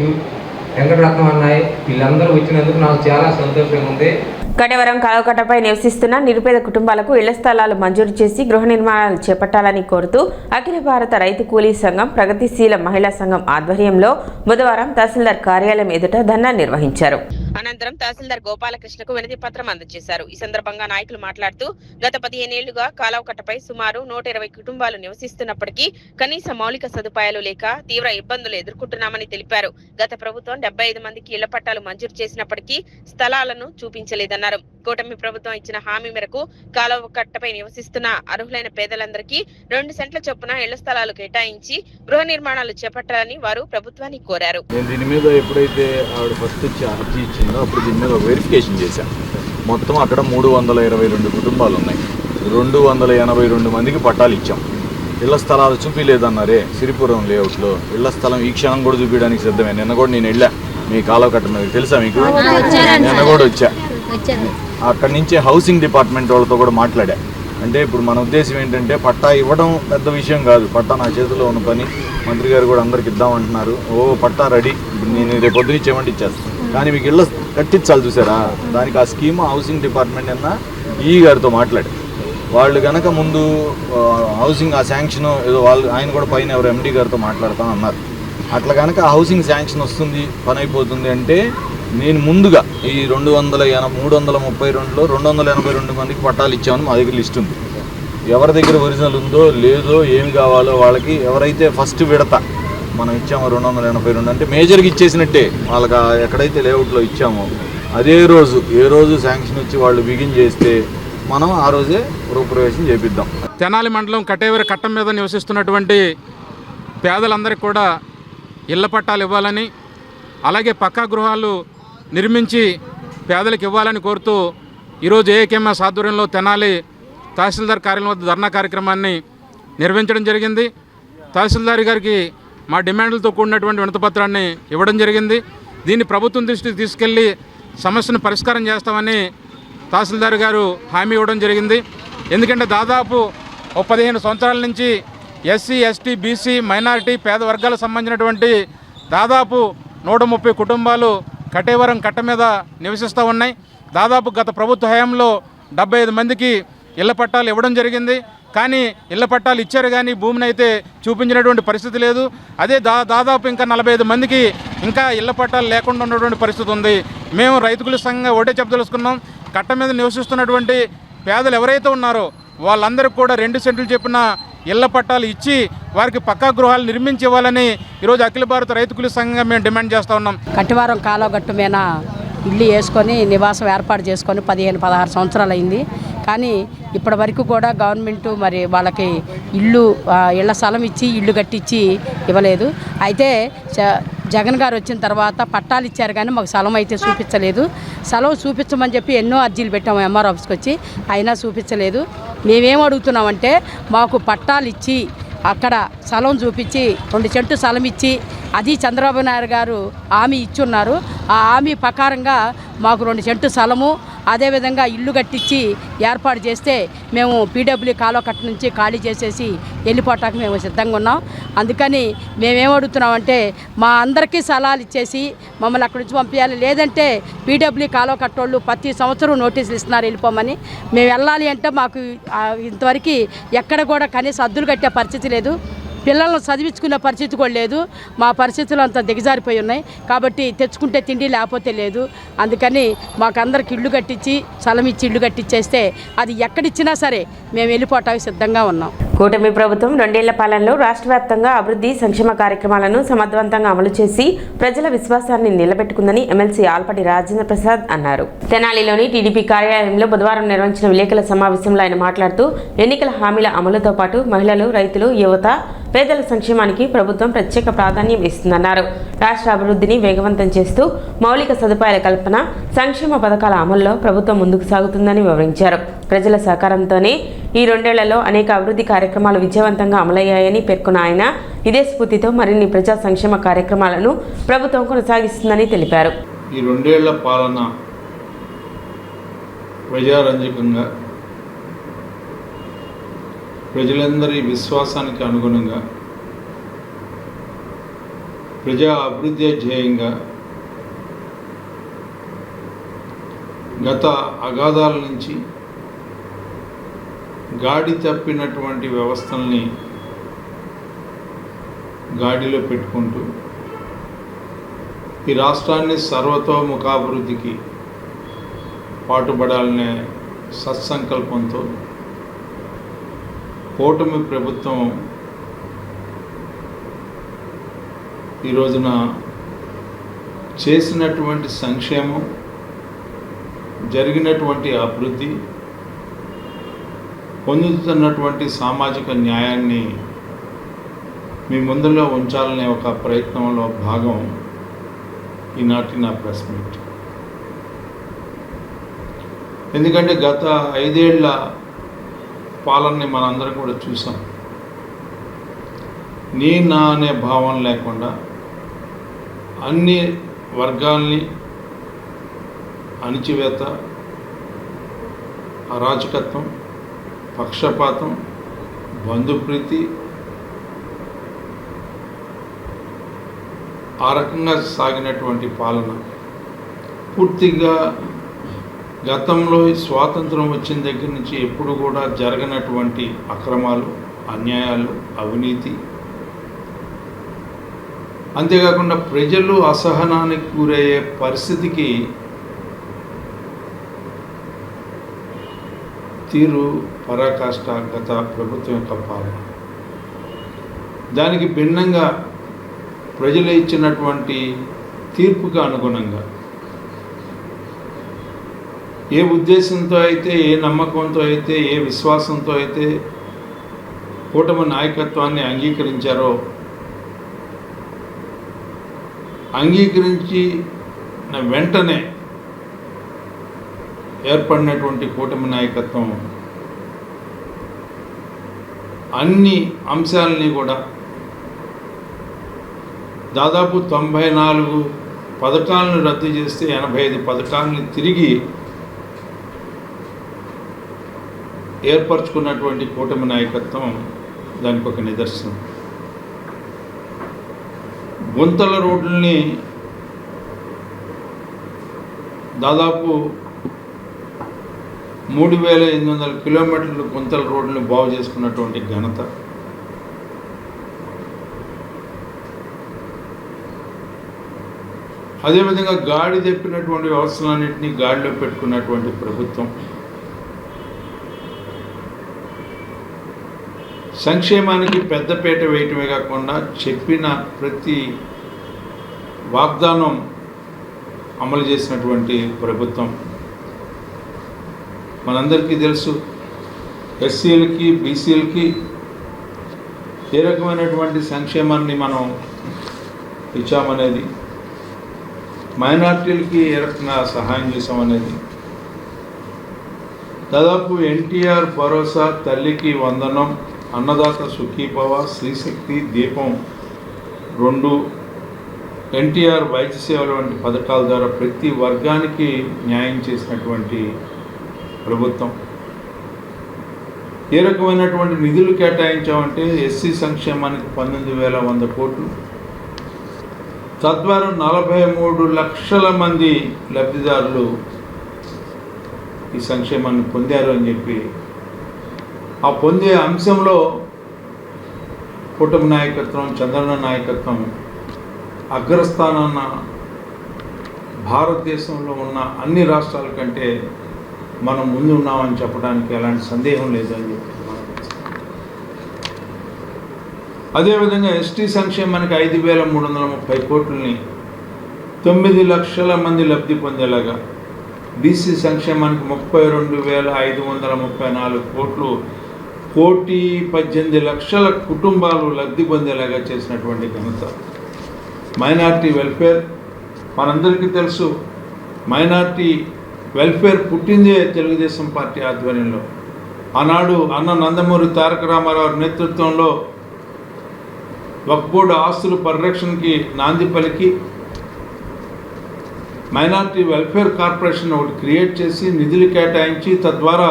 వెంకటరత్నం అన్నయ్య వీళ్ళందరూ వచ్చినందుకు నాకు చాలా సంతోషంగా ఉంది. కడవరం కాలువకట్టపై నివసిస్తున్న నిరుపేద కుటుంబాలకు ఇళ్ల స్థలాలు మంజూరు చేసి గృహ నిర్మాణాలు చేపట్టాలని కోరుతూ అఖిల భారత రైతు కూలీ సంఘం, ప్రగతిశీల మహిళా సంఘం ఆధ్వర్యంలో బుధవారం తహసీల్దార్ కార్యాలయం ఎదుట ధర్నా నిర్వహించారు. అనంతరం తహసీల్దార్ గోపాలకృష్ణకు వినతి పత్రం అందజేశారు. ఈ సందర్భంగా నాయకులు మాట్లాడుతూ గత 15 ఏళ్లుగా కాలువకట్టపై సుమారు 120 కుటుంబాలు నివసిస్తున్నప్పటికీ కనీస మౌలిక సదుపాయాలు లేక తీవ్ర ఇబ్బందులు ఎదుర్కొంటున్నామని తెలిపారు. గత ప్రభుత్వం 75 మందికి ఇళ్ల పట్టాలు మంజూరు చేసినప్పటికీ స్థలాలను చూపించలేదన్నారు. కూటమి ప్రభుత్వం ఇచ్చిన హామీ మేరకు కాలువకట్టపై నివసిస్తున్న అర్హులైన పేదలందరికీ 2 సెంట్ల చొప్పున ఇళ్ల స్థలాలు కేటాయించి గృహ నిర్మాణాలు చేపట్టాలని వారు ప్రభుత్వాన్ని కోరారు. దీని మీద ఎప్పుడైతే ఆవిడ ఫస్ట్ అర్జీ ఇచ్చిందో అప్పుడు దీని మీద వెరిఫికేషన్ చేశాం. మొత్తం అక్కడ 322 కుటుంబాలు ఉన్నాయి. 282 మందికి పట్టాలు ఇచ్చాం. ఇళ్ల స్థలాలు చూపించలేదన్నారే సిరిపురం లేఅవుట్లో. ఇళ్ల స్థలం ఈ క్షణం కూడా చూపించడానికి సిద్ధమే. నిన్న కూడా నేను వెళ్ళా మీ కాలువకట్ట మీద, తెలుసా మీకు? నిన్న కూడా వచ్చా. అక్కడి నుంచి హౌసింగ్ డిపార్ట్మెంట్ వాళ్ళతో కూడా మాట్లాడా. అంటే ఇప్పుడు మన ఉద్దేశం ఏంటంటే పట్టా ఇవ్వడం పెద్ద విషయం కాదు. పట్టా నా చేతిలో ఉన్న పని. మంత్రి గారు కూడా అందరికి ఇద్దామంటున్నారు. పట్టా రెడీ, నేను రేపు పొద్దున ఇచ్చేయమంటే ఇచ్చేస్తాను. కానీ మీకు ఇళ్ళ కట్టించాలి చూసారా, దానికి ఆ స్కీమ్ హౌసింగ్ డిపార్ట్మెంట్ అన్న ఈ గారితో మాట్లాడి వాళ్ళు కనుక ముందు హౌసింగ్ ఆ శాంక్షన్ ఏదో వాళ్ళు ఆయన కూడా పైన ఎవరు ఎండీ గారితో మాట్లాడతాం అన్నారు. అట్లా కనుక హౌసింగ్ శాంక్షన్ వస్తుంది, పని అయిపోతుంది అంటే నేను ముందుగా ఈ 332లో 282 మందికి పట్టాలు ఇచ్చామని మా దగ్గర లిస్ట్ ఉంది. ఎవరి దగ్గర ఒరిజినల్ ఉందో లేదో ఏమి కావాలో వాళ్ళకి ఎవరైతే ఫస్ట్ విడత మనం ఇచ్చామో 282 అంటే మేజర్కి ఇచ్చేసినట్టే. వాళ్ళకి ఎక్కడైతే లేఅవుట్లో ఇచ్చామో అదే రోజు ఏ రోజు శాంక్షన్ వచ్చి వాళ్ళు బిగిన్ చేస్తే మనం ఆ రోజే గృహప్రవేశం చేపిద్దాం. తెనాలి మండలం కటేవరి కట్టం మీద నివసిస్తున్నటువంటి పేదలందరికీ కూడా ఇళ్ల పట్టాలు ఇవ్వాలని, అలాగే పక్కా గృహాలు నిర్మించి పేదలకు ఇవ్వాలని కోరుతూ ఈరోజు ఏకేఎంఎస్ ఆధ్వర్యంలో తెనాలి తహసీల్దార్ కార్యాలయం వద్ద ధర్నా కార్యక్రమాన్ని నిర్వహించడం జరిగింది. తహసీల్దార్ గారికి మా డిమాండ్లతో కూడినటువంటి వినతిపత్రాన్ని ఇవ్వడం జరిగింది. దీన్ని ప్రభుత్వం దృష్టికి తీసుకెళ్లి సమస్యను పరిష్కారం చేస్తామని తహసీల్దార్ గారు హామీ ఇవ్వడం జరిగింది. ఎందుకంటే దాదాపు 15 సంవత్సరాల నుంచి ఎస్సీ, ఎస్టీ, బీసీ, మైనారిటీ, పేద వర్గాలకు సంబంధించినటువంటి దాదాపు 130 కుటుంబాలు కటేవరం కట్ట మీద నివసిస్తూ ఉన్నాయి. దాదాపు గత ప్రభుత్వ హయాంలో 75 మందికి ఇళ్ల పట్టాలు ఇవ్వడం జరిగింది. కానీ ఇళ్ల పట్టాలు ఇచ్చారు కానీ భూమిని అయితే చూపించినటువంటి పరిస్థితి లేదు. అదే దాదాపు ఇంకా 45 మందికి ఇంకా ఇళ్ల పట్టాలు లేకుండా ఉన్నటువంటి పరిస్థితి ఉంది. మేము రైతుల సంఘంగా ఒకటే చెప్పదలుచుకున్నాం, కట్ట మీద నివసిస్తున్నటువంటి పేదలు ఎవరైతే ఉన్నారో వాళ్ళందరికీ కూడా 2 సెంట్లు చెప్పిన ఇళ్ల పట్టాలు ఇచ్చి వారికి పక్కా గృహాలు నిర్మించి ఇవ్వాలని ఈరోజు అఖిల భారత రైతు కూలీ సంఘంగా మేము డిమాండ్ చేస్తూ ఉన్నాం. కట్టివారం కాలువ గట్టు మీద ఇల్లు వేసుకొని నివాసం ఏర్పాటు చేసుకొని 15-16 సంవత్సరాలు అయింది. కానీ ఇప్పటి వరకు కూడా గవర్నమెంట్ మరి వాళ్ళకి ఇళ్ళ స్థలం ఇచ్చి ఇల్లు కట్టించి ఇవ్వలేదు. అయితే జగన్ గారు వచ్చిన తర్వాత పట్టాలు ఇచ్చారు కానీ మాకు స్థలం అయితే చూపించలేదు. స్థలం చూపించమని చెప్పి ఎన్నో అర్జీలు పెట్టాము ఎంఆర్ ఆఫీస్కి వచ్చి, అయినా చూపించలేదు. మేమేం అడుగుతున్నామంటే మాకు పట్టాలు ఇచ్చి అక్కడ స్థలం చూపించి 2 సెంటు స్థలం ఇచ్చి, అది చంద్రబాబు నాయుడు గారు హామీ ఇచ్చున్నారు. ఆ హామీ ప్రకారంగా మాకు 2 సెంటు స్థలము అదేవిధంగా ఇల్లు కట్టించి ఏర్పాటు చేస్తే మేము పీడబ్ల్యూ కాలువ కట్ట నుంచి ఖాళీ చేసేసి వెళ్ళిపోవటానికి మేము సిద్ధంగా ఉన్నాం. అందుకని మేమేమడుగుతున్నామంటే మా అందరికీ సలహాలు ఇచ్చేసి మమ్మల్ని అక్కడి నుంచి పంపించాలి. లేదంటే పీడబ్ల్యూ కాలువ కట్టోళ్ళు ప్రతి సంవత్సరం నోటీసులు ఇస్తున్నారు వెళ్ళిపోమని. మేము వెళ్ళాలి అంటే మాకు ఇంతవరకు ఎక్కడ కూడా కనీసం అద్దులు కట్టే పరిస్థితి లేదు. పిల్లలను చదివించుకునే పరిస్థితి కూడా లేదు. మా పరిస్థితులు అంతా దిగజారిపోయి ఉన్నాయి. కాబట్టి తెచ్చుకుంటే తిండి లేకపోతే లేదు. అందుకని మాకందరికి ఇల్లు కట్టించి స్థలం ఇచ్చి ఇల్లు కట్టించేస్తే అది ఎక్కడిచ్చినా సరే మేము వెళ్ళిపోవటానికి సిద్ధంగా ఉన్నాం. కూటమి ప్రభుత్వం 2 ఏళ్ల పాలనలో రాష్ట్ర వ్యాప్తంగా అభివృద్ధి సంక్షేమ కార్యక్రమాలను సమర్థవంతంగా అమలు చేసి ప్రజల విశ్వాసాన్ని నిలబెట్టుకుందని ఎమ్మెల్సీ ఆల్పాటి రాజేంద్ర ప్రసాద్ అన్నారు. తెనాలిలోని టీడీపీ కార్యాలయంలో బుధవారం నిర్వహించిన విలేకరుల సమావేశంలో ఆయన మాట్లాడుతూ ఎన్నికల హామీల అమలుతో పాటు మహిళలు, రైతులు, యువత, పేదల సంక్షేమానికి ప్రభుత్వం ప్రత్యేక ప్రాధాన్యం ఇస్తుందన్నారు. రాష్ట్ర అభివృద్ధిని వేగవంతం చేస్తూ మౌలిక సదుపాయాల కల్పన, సంక్షేమ పథకాల అమల్లో ప్రభుత్వం ముందుకు సాగుతుందని వివరించారు. ప్రజల సహకారంతోనే ఈ 2 ఏళ్లలో అనేక అభివృద్ధి కార్యక్రమాలు విజయవంతంగా అమలయ్యాయని పేర్కొన్న ఆయన ఇదే స్ఫూర్తితో మరిన్ని ప్రజా సంక్షేమ కార్యక్రమాలను ప్రభుత్వం కొనసాగిస్తుందని తెలిపారు. ఈ 2 ఏళ్ల పాలన ప్రజారంజకంగా ప్రజలందరి విశ్వాసానికి అనుగుణంగా ప్రజా అభివృద్ధి ధ్యేయంగా గత అగాధాల నుంచి గాడి తప్పినటువంటి వ్యవస్థల్ని గాడిలో పెట్టుకుంటూ ఈ రాష్ట్రాన్ని సర్వతోముఖాభివృద్ధికి పాటుపడాలనే సత్సంకల్పంతో కూటమి ప్రభుత్వం ఈ రోజున చేసినటువంటి సంక్షేమం, జరిగినటువంటి అభివృద్ధి, పొందుతున్నటువంటి సామాజిక న్యాయాన్ని మీ ముందులో ఉంచాలనే ఒక ప్రయత్నంలో భాగం ఈనాటి నా ప్రెస్ మీట్. ఎందుకంటే గత 5 ఏళ్ల పాలనని మనందరం కూడా చూసాం. నీ నా అనే భావం లేకుండా అన్ని వర్గాల్ని అణిచివేత, అరాచకత్వం, పక్షపాతం, బంధుప్రీతి, ఆ రకంగా సాగినటువంటి పాలన పూర్తిగా గతంలో స్వాతంత్రం వచ్చిన దగ్గర నుంచి ఎప్పుడు కూడా జరగనటువంటి అక్రమాలు, అన్యాయాలు, అవినీతి, అంతేకాకుండా ప్రజలు అసహనానికి గురయ్యే పరిస్థితికి తీరు పరాకాష్ట గత ప్రభుత్వం యొక్క పాలన. దానికి భిన్నంగా ప్రజలు ఇచ్చినటువంటి తీర్పుకు అనుగుణంగా ఏ ఉద్దేశంతో అయితే, ఏ నమ్మకంతో అయితే, ఏ విశ్వాసంతో అయితే కూటమి నాయకత్వాన్ని అంగీకరించారో, అంగీకరించి వెంటనే ఏర్పడినటువంటి కూటమి నాయకత్వం అన్ని అంశాలని కూడా దాదాపు 94 పథకాలను రద్దు చేస్తే 85 పథకాలని తిరిగి ఏర్పరచుకున్నటువంటి కూటమి నాయకత్వం దానికి ఒక నిదర్శనం. గుంతల రోడ్లని దాదాపు 3800 కిలోమీటర్లు గుంతల రోడ్లని బాగు చేసుకున్నటువంటి ఘనత, అదేవిధంగా గాడి తెప్పినటువంటి వ్యవస్థలన్నింటినీ గాడిలో పెట్టుకున్నటువంటి ప్రభుత్వం, సంక్షేమానికి పెద్దపీట వేయటమే కాకుండా చెప్పిన ప్రతి వాగ్దానం అమలు చేసినటువంటి ప్రభుత్వం. మనందరికీ తెలుసు ఎస్సీలకి బీసీలకి ఏ రకమైనటువంటి సంక్షేమాన్ని మనం ఇచ్చామనేది, మైనార్టీలకి ఏ రకంగా సహాయం చేసామనేది, దాదాపు ఎన్టీఆర్ భరోసా, తల్లికి వందనం, అన్నదాత సుఖీభవ, శ్రీశక్తి, దీపం 2, ఎన్టీఆర్ వైద్య సేవల వంటి పథకాల ద్వారా ప్రతి వర్గానికి న్యాయం చేసినటువంటి ప్రభుత్వం. ఏ రకమైనటువంటి నిధులు కేటాయించామంటే ఎస్సీ సంక్షేమానికి 19,100 కోట్లు, తద్వారా 43 లక్షల మంది లబ్ధిదారులు ఈ సంక్షేమాన్ని పొందారు అని చెప్పి, ఆ పొందే అంశంలో కూటమి నాయకత్వం, చంద్రన్న నాయకత్వం అగ్రస్థానాన్న భారతదేశంలో ఉన్న అన్ని రాష్ట్రాల కంటే మనం ముందు ఉన్నామని చెప్పడానికి ఎలాంటి సందేహం లేదని చెప్పి, అదేవిధంగా ఎస్టీ సంక్షేమానికి 5,330 కోట్లని 9 లక్షల మంది లబ్ధి పొందేలాగా, బీసీ సంక్షేమానికి 32,534 కోట్లు 1,18 లక్షల కుటుంబాలు లబ్ధి పొందేలాగా చేసినటువంటి ఘనత. మైనార్టీ వెల్ఫేర్ మనందరికీ తెలుసు. మైనార్టీ వెల్ఫేర్ పుట్టిందే తెలుగుదేశం పార్టీ ఆధ్వర్యంలో. ఆనాడు అన్న నందమూరి తారక రామారావు నేతృత్వంలో వక్ఫ్ బోర్డు ఆస్తుల పరిరక్షణకి నాంది పలికి మైనార్టీ వెల్ఫేర్ కార్పొరేషన్ ఒకటి క్రియేట్ చేసి నిధులు కేటాయించి తద్వారా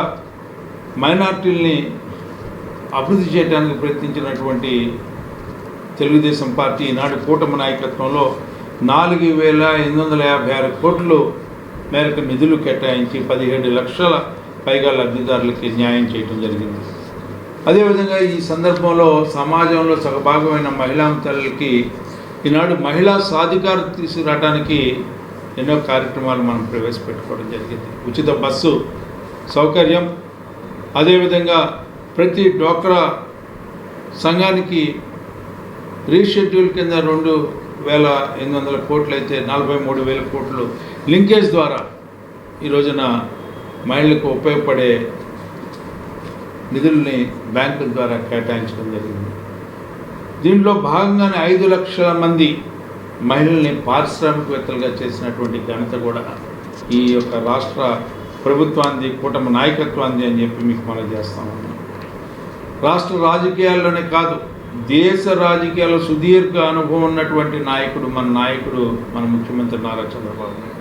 మైనార్టీల్ని అభివృద్ధి చేయడానికి ప్రయత్నించినటువంటి తెలుగుదేశం పార్టీ ఈనాడు కూటమి నాయకత్వంలో 4,856 కోట్లు మేరకు నిధులు కేటాయించి 17 లక్షల పైగా లబ్ధిదారులకి న్యాయం చేయడం జరిగింది. అదేవిధంగా ఈ సందర్భంలో సమాజంలో సగభాగమైన మహిళా తల్లులకి ఈనాడు మహిళా సాధికారత తీసుకురావడానికి ఎన్నో కార్యక్రమాలు మనం ప్రవేశపెట్టుకోవడం జరిగింది. ఉచిత బస్సు సౌకర్యం, అదేవిధంగా ప్రతి డ్వాక్రా సంఘానికి రీషెడ్యూల్ కింద 2,800 కోట్లు అయితే 43,000 కోట్లు లింకేజ్ ద్వారా ఈ రోజున మహిళలకు ఉపయోగపడే నిధుల్ని బ్యాంకుల ద్వారా కేటాయించడం జరిగింది. దీంట్లో భాగంగానే 5 లక్షల మంది మహిళల్ని పారిశ్రామికవేత్తలుగా చేసినటువంటి ఘనత కూడా ఈ యొక్క రాష్ట్ర ప్రభుత్వాన్ని, కూటమి నాయకత్వాన్ని అని చెప్పి మీకు మనం చేస్తా ఉన్నాం. రాష్ట్ర రాజకీయాల్లోనే కాదు, దేశ రాజకీయాల్లో సుదీర్ఘ అనుభవం ఉన్నటువంటి నాయకుడు మన ముఖ్యమంత్రి నారా చంద్రబాబు నాయుడు.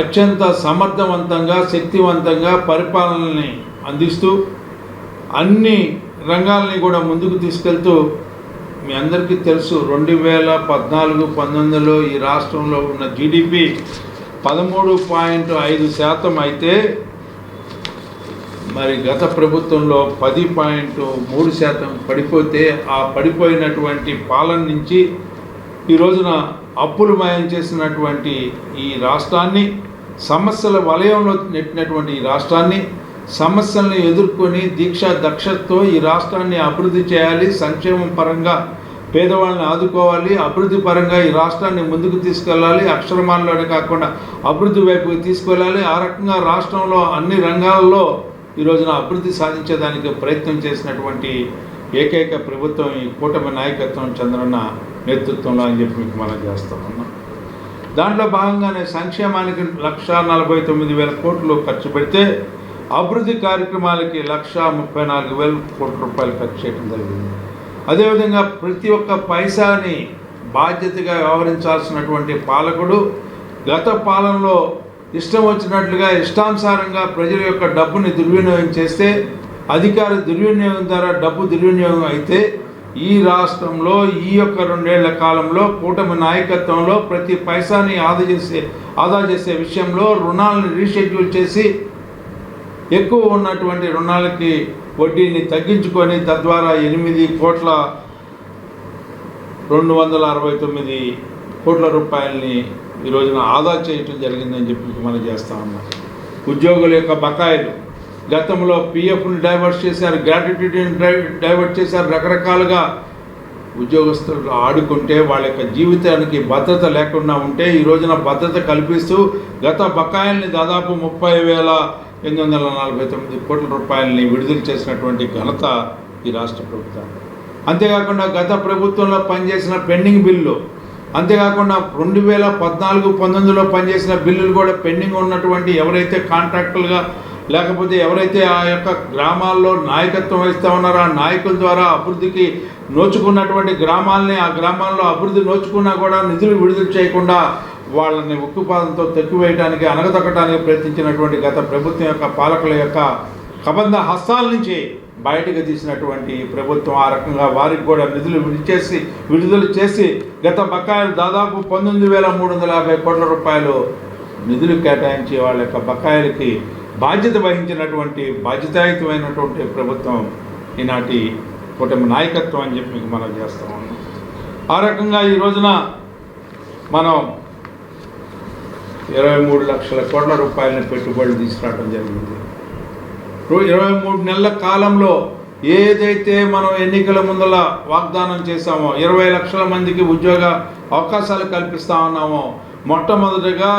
అత్యంత సమర్థవంతంగా, శక్తివంతంగా పరిపాలనని అందిస్తూ అన్ని రంగాల్ని కూడా ముందుకు తీసుకెళ్తూ, మీ అందరికీ తెలుసు 2014-19లో ఈ రాష్ట్రంలో ఉన్న జీడిపి 13.5% అయితే మరి గత ప్రభుత్వంలో 10.3% పడిపోతే, ఆ పడిపోయినటువంటి పాలన నుంచి ఈ రోజున అప్పులు మయం చేసినటువంటి ఈ రాష్ట్రాన్ని, సమస్యల వలయంలో నెట్టినటువంటి ఈ రాష్ట్రాన్ని, సమస్యలను ఎదుర్కొని దీక్షా దక్షతతో ఈ రాష్ట్రాన్ని అభివృద్ధి చేయాలి, సంక్షేమం పరంగా పేదవాళ్ళని ఆదుకోవాలి, అభివృద్ధి పరంగా ఈ రాష్ట్రాన్ని ముందుకు తీసుకెళ్ళాలి, అక్షరమాలలోనే కాకుండా అభివృద్ధి వైపుకి తీసుకెళ్ళాలి. ఆ రకంగా రాష్ట్రంలో అన్ని రంగాల్లో ఈ రోజున అభివృద్ధి సాధించేదానికి ప్రయత్నం చేసినటువంటి ఏకైక ప్రభుత్వం ఈ కూటమి నాయకత్వం, చంద్రన్న నేతృత్వంలో అని చెప్పి మీకు మనం చేస్తా ఉన్నాం. దాంట్లో భాగంగానే సంక్షేమానికి 1,49,000 కోట్లు ఖర్చు పెడితే, అభివృద్ధి కార్యక్రమాలకి 1,34,000 కోట్ల రూపాయలు ఖర్చు చేయడం జరిగింది. అదేవిధంగా ప్రతి ఒక్క పైసాని బాధ్యతగా వ్యవహరించాల్సినటువంటి పాలకుడు గత పాలనలో ఇష్టం వచ్చినట్లుగా, ఇష్టానుసారంగా ప్రజల యొక్క డబ్బుని దుర్వినియోగం చేస్తే, అధికార దుర్వినియోగం ద్వారా డబ్బు దుర్వినియోగం అయితే, ఈ రాష్ట్రంలో ఈ యొక్క 2 ఏళ్ల కాలంలో కూటమి నాయకత్వంలో ప్రతి పైసాని ఆదా చేసే విషయంలో రుణాలను రీషెడ్యూల్ చేసి ఎక్కువ ఉన్నటువంటి రుణాలకి వడ్డీని తగ్గించుకొని తద్వారా 8,269 కోట్ల రూపాయలని ఈ రోజున ఆదా చేయటం జరిగిందని చెప్పి మనం చేస్తా ఉన్నాం. ఉద్యోగుల యొక్క బకాయిలు, గతంలో పిఎఫ్ని డైవర్ట్ చేశారు, గ్రాట్యుటీని డైవర్ట్ చేశారు, రకరకాలుగా ఉద్యోగస్తులు ఆడుకుంటే వాళ్ళ యొక్క జీవితానికి భద్రత లేకుండా ఉంటే ఈ రోజున భద్రత కల్పిస్తూ గత బకాయిల్ని దాదాపు 30,000 849 కోట్ల రూపాయలని విడుదల చేసినటువంటి ఘనత ఈ రాష్ట్ర ప్రభుత్వం. అంతేకాకుండా గత ప్రభుత్వంలో పనిచేసిన పెండింగ్ బిల్లు, అంతేకాకుండా 2014-19లో పనిచేసిన బిల్లులు కూడా పెండింగ్ ఉన్నటువంటి ఎవరైతే కాంట్రాక్టులుగా లేకపోతే ఎవరైతే ఆ యొక్క గ్రామాల్లో నాయకత్వం వహిస్తూ ఉన్నారో ఆ నాయకుల ద్వారా అభివృద్ధికి నోచుకున్నటువంటి గ్రామాలని, ఆ గ్రామాల్లో అభివృద్ధి నోచుకున్నా కూడా నిధులు విడుదల చేయకుండా వాళ్ళని ఉక్కుపాదంతో తొక్కివేయడానికి, అనగదొక్కడానికి ప్రయత్నించినటువంటి గత ప్రభుత్వం యొక్క పాలకుల యొక్క కబంధ హస్తాల నుంచి బయటకు తీసినటువంటి ప్రభుత్వం ఆ రకంగా వారికి కూడా నిధులు విడుదల చేసి గత బకాయిలు దాదాపు 19,350 కోట్ల రూపాయలు నిధులు కేటాయించి వాళ్ళ యొక్క బకాయిలకి బాధ్యత వహించినటువంటి బాధ్యతాయుతమైనటువంటి ప్రభుత్వం ఈనాటి కూటమి నాయకత్వం అని చెప్పి మీకు మనం చేస్తూ ఉన్నాం. ఆ రకంగా ఈ రోజున మనం 23 లక్షల కోట్ల రూపాయలని పెట్టుబడులు తీసుకురావడం జరిగింది. 23 నెలల కాలంలో ఏదైతే మనం ఎన్నికల ముందల వాగ్దానం చేశామో 20 లక్షల మందికి ఉద్యోగ అవకాశాలు కల్పిస్తా ఉన్నామో, మొట్టమొదటిగా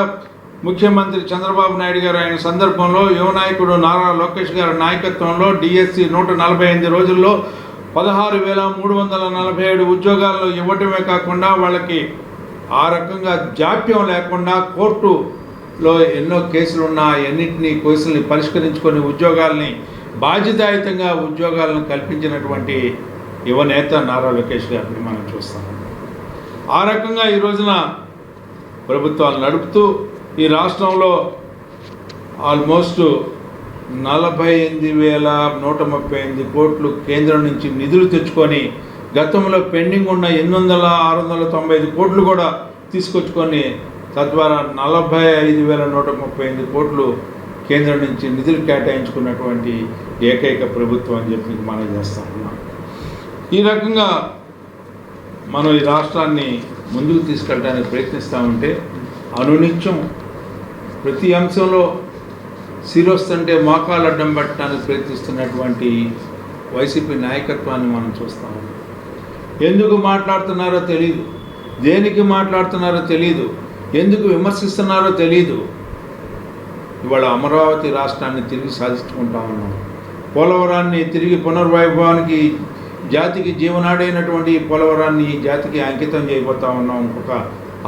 ముఖ్యమంత్రి చంద్రబాబు నాయుడు గారు ఆయన సందర్భంలో యువ నాయకుడు నారా లోకేష్ గారి నాయకత్వంలో డిఎస్సి 148 రోజుల్లో 16,347 ఉద్యోగాల్లో ఇవ్వటమే కాకుండా వాళ్ళకి ఆ రకంగా జాప్యం లేకుండా కోర్టులో ఎన్నో కేసులు ఉన్న ఎన్నింటినీ కేసుల్ని పరిష్కరించుకొని ఉద్యోగాల్ని బాధ్యతాయుతంగా ఉద్యోగాలను కల్పించినటువంటి యువనేత నారా లోకేష్ గారిని మనం చూస్తాం. ఆ రకంగా ఈ రోజున ప్రభుత్వాలు నడుపుతూ ఈ రాష్ట్రంలో ఆల్మోస్ట్ 48,138 కోట్లు కేంద్రం నుంచి నిధులు తెచ్చుకొని గతంలో పెండింగ్ ఉన్న 800-695 కోట్లు కూడా తీసుకొచ్చుకొని తద్వారా 45,138 కోట్లు కేంద్రం నుంచి నిధులు కేటాయించుకున్నటువంటి ఏకైక ప్రభుత్వం అని చెప్పి మనం చేస్తా ఉన్నాం. ఈ రకంగా మనం ఈ రాష్ట్రాన్ని ముందుకు తీసుకెళ్ళడానికి ప్రయత్నిస్తూ ఉంటే అనునిత్యం ప్రతి అంశంలో శిరొస్తుంటే మోకాలు అడ్డం పెట్టడానికి ప్రయత్నిస్తున్నటువంటి వైసీపీ నాయకత్వాన్ని మనం చూస్తాము. ఎందుకు మాట్లాడుతున్నారో తెలియదు, దేనికి మాట్లాడుతున్నారో తెలియదు, ఎందుకు విమర్శిస్తున్నారో తెలియదు. ఇవాళ అమరావతి రాష్ట్రాన్ని తిరిగి సాధించుకుంటా ఉన్నాం. పోలవరాన్ని తిరిగి పునర్వైభవానికి జాతికి జీవనాడైనటువంటి పోలవరాన్ని జాతికి అంకితం చేయబోతా ఉన్నాం ఇంకొక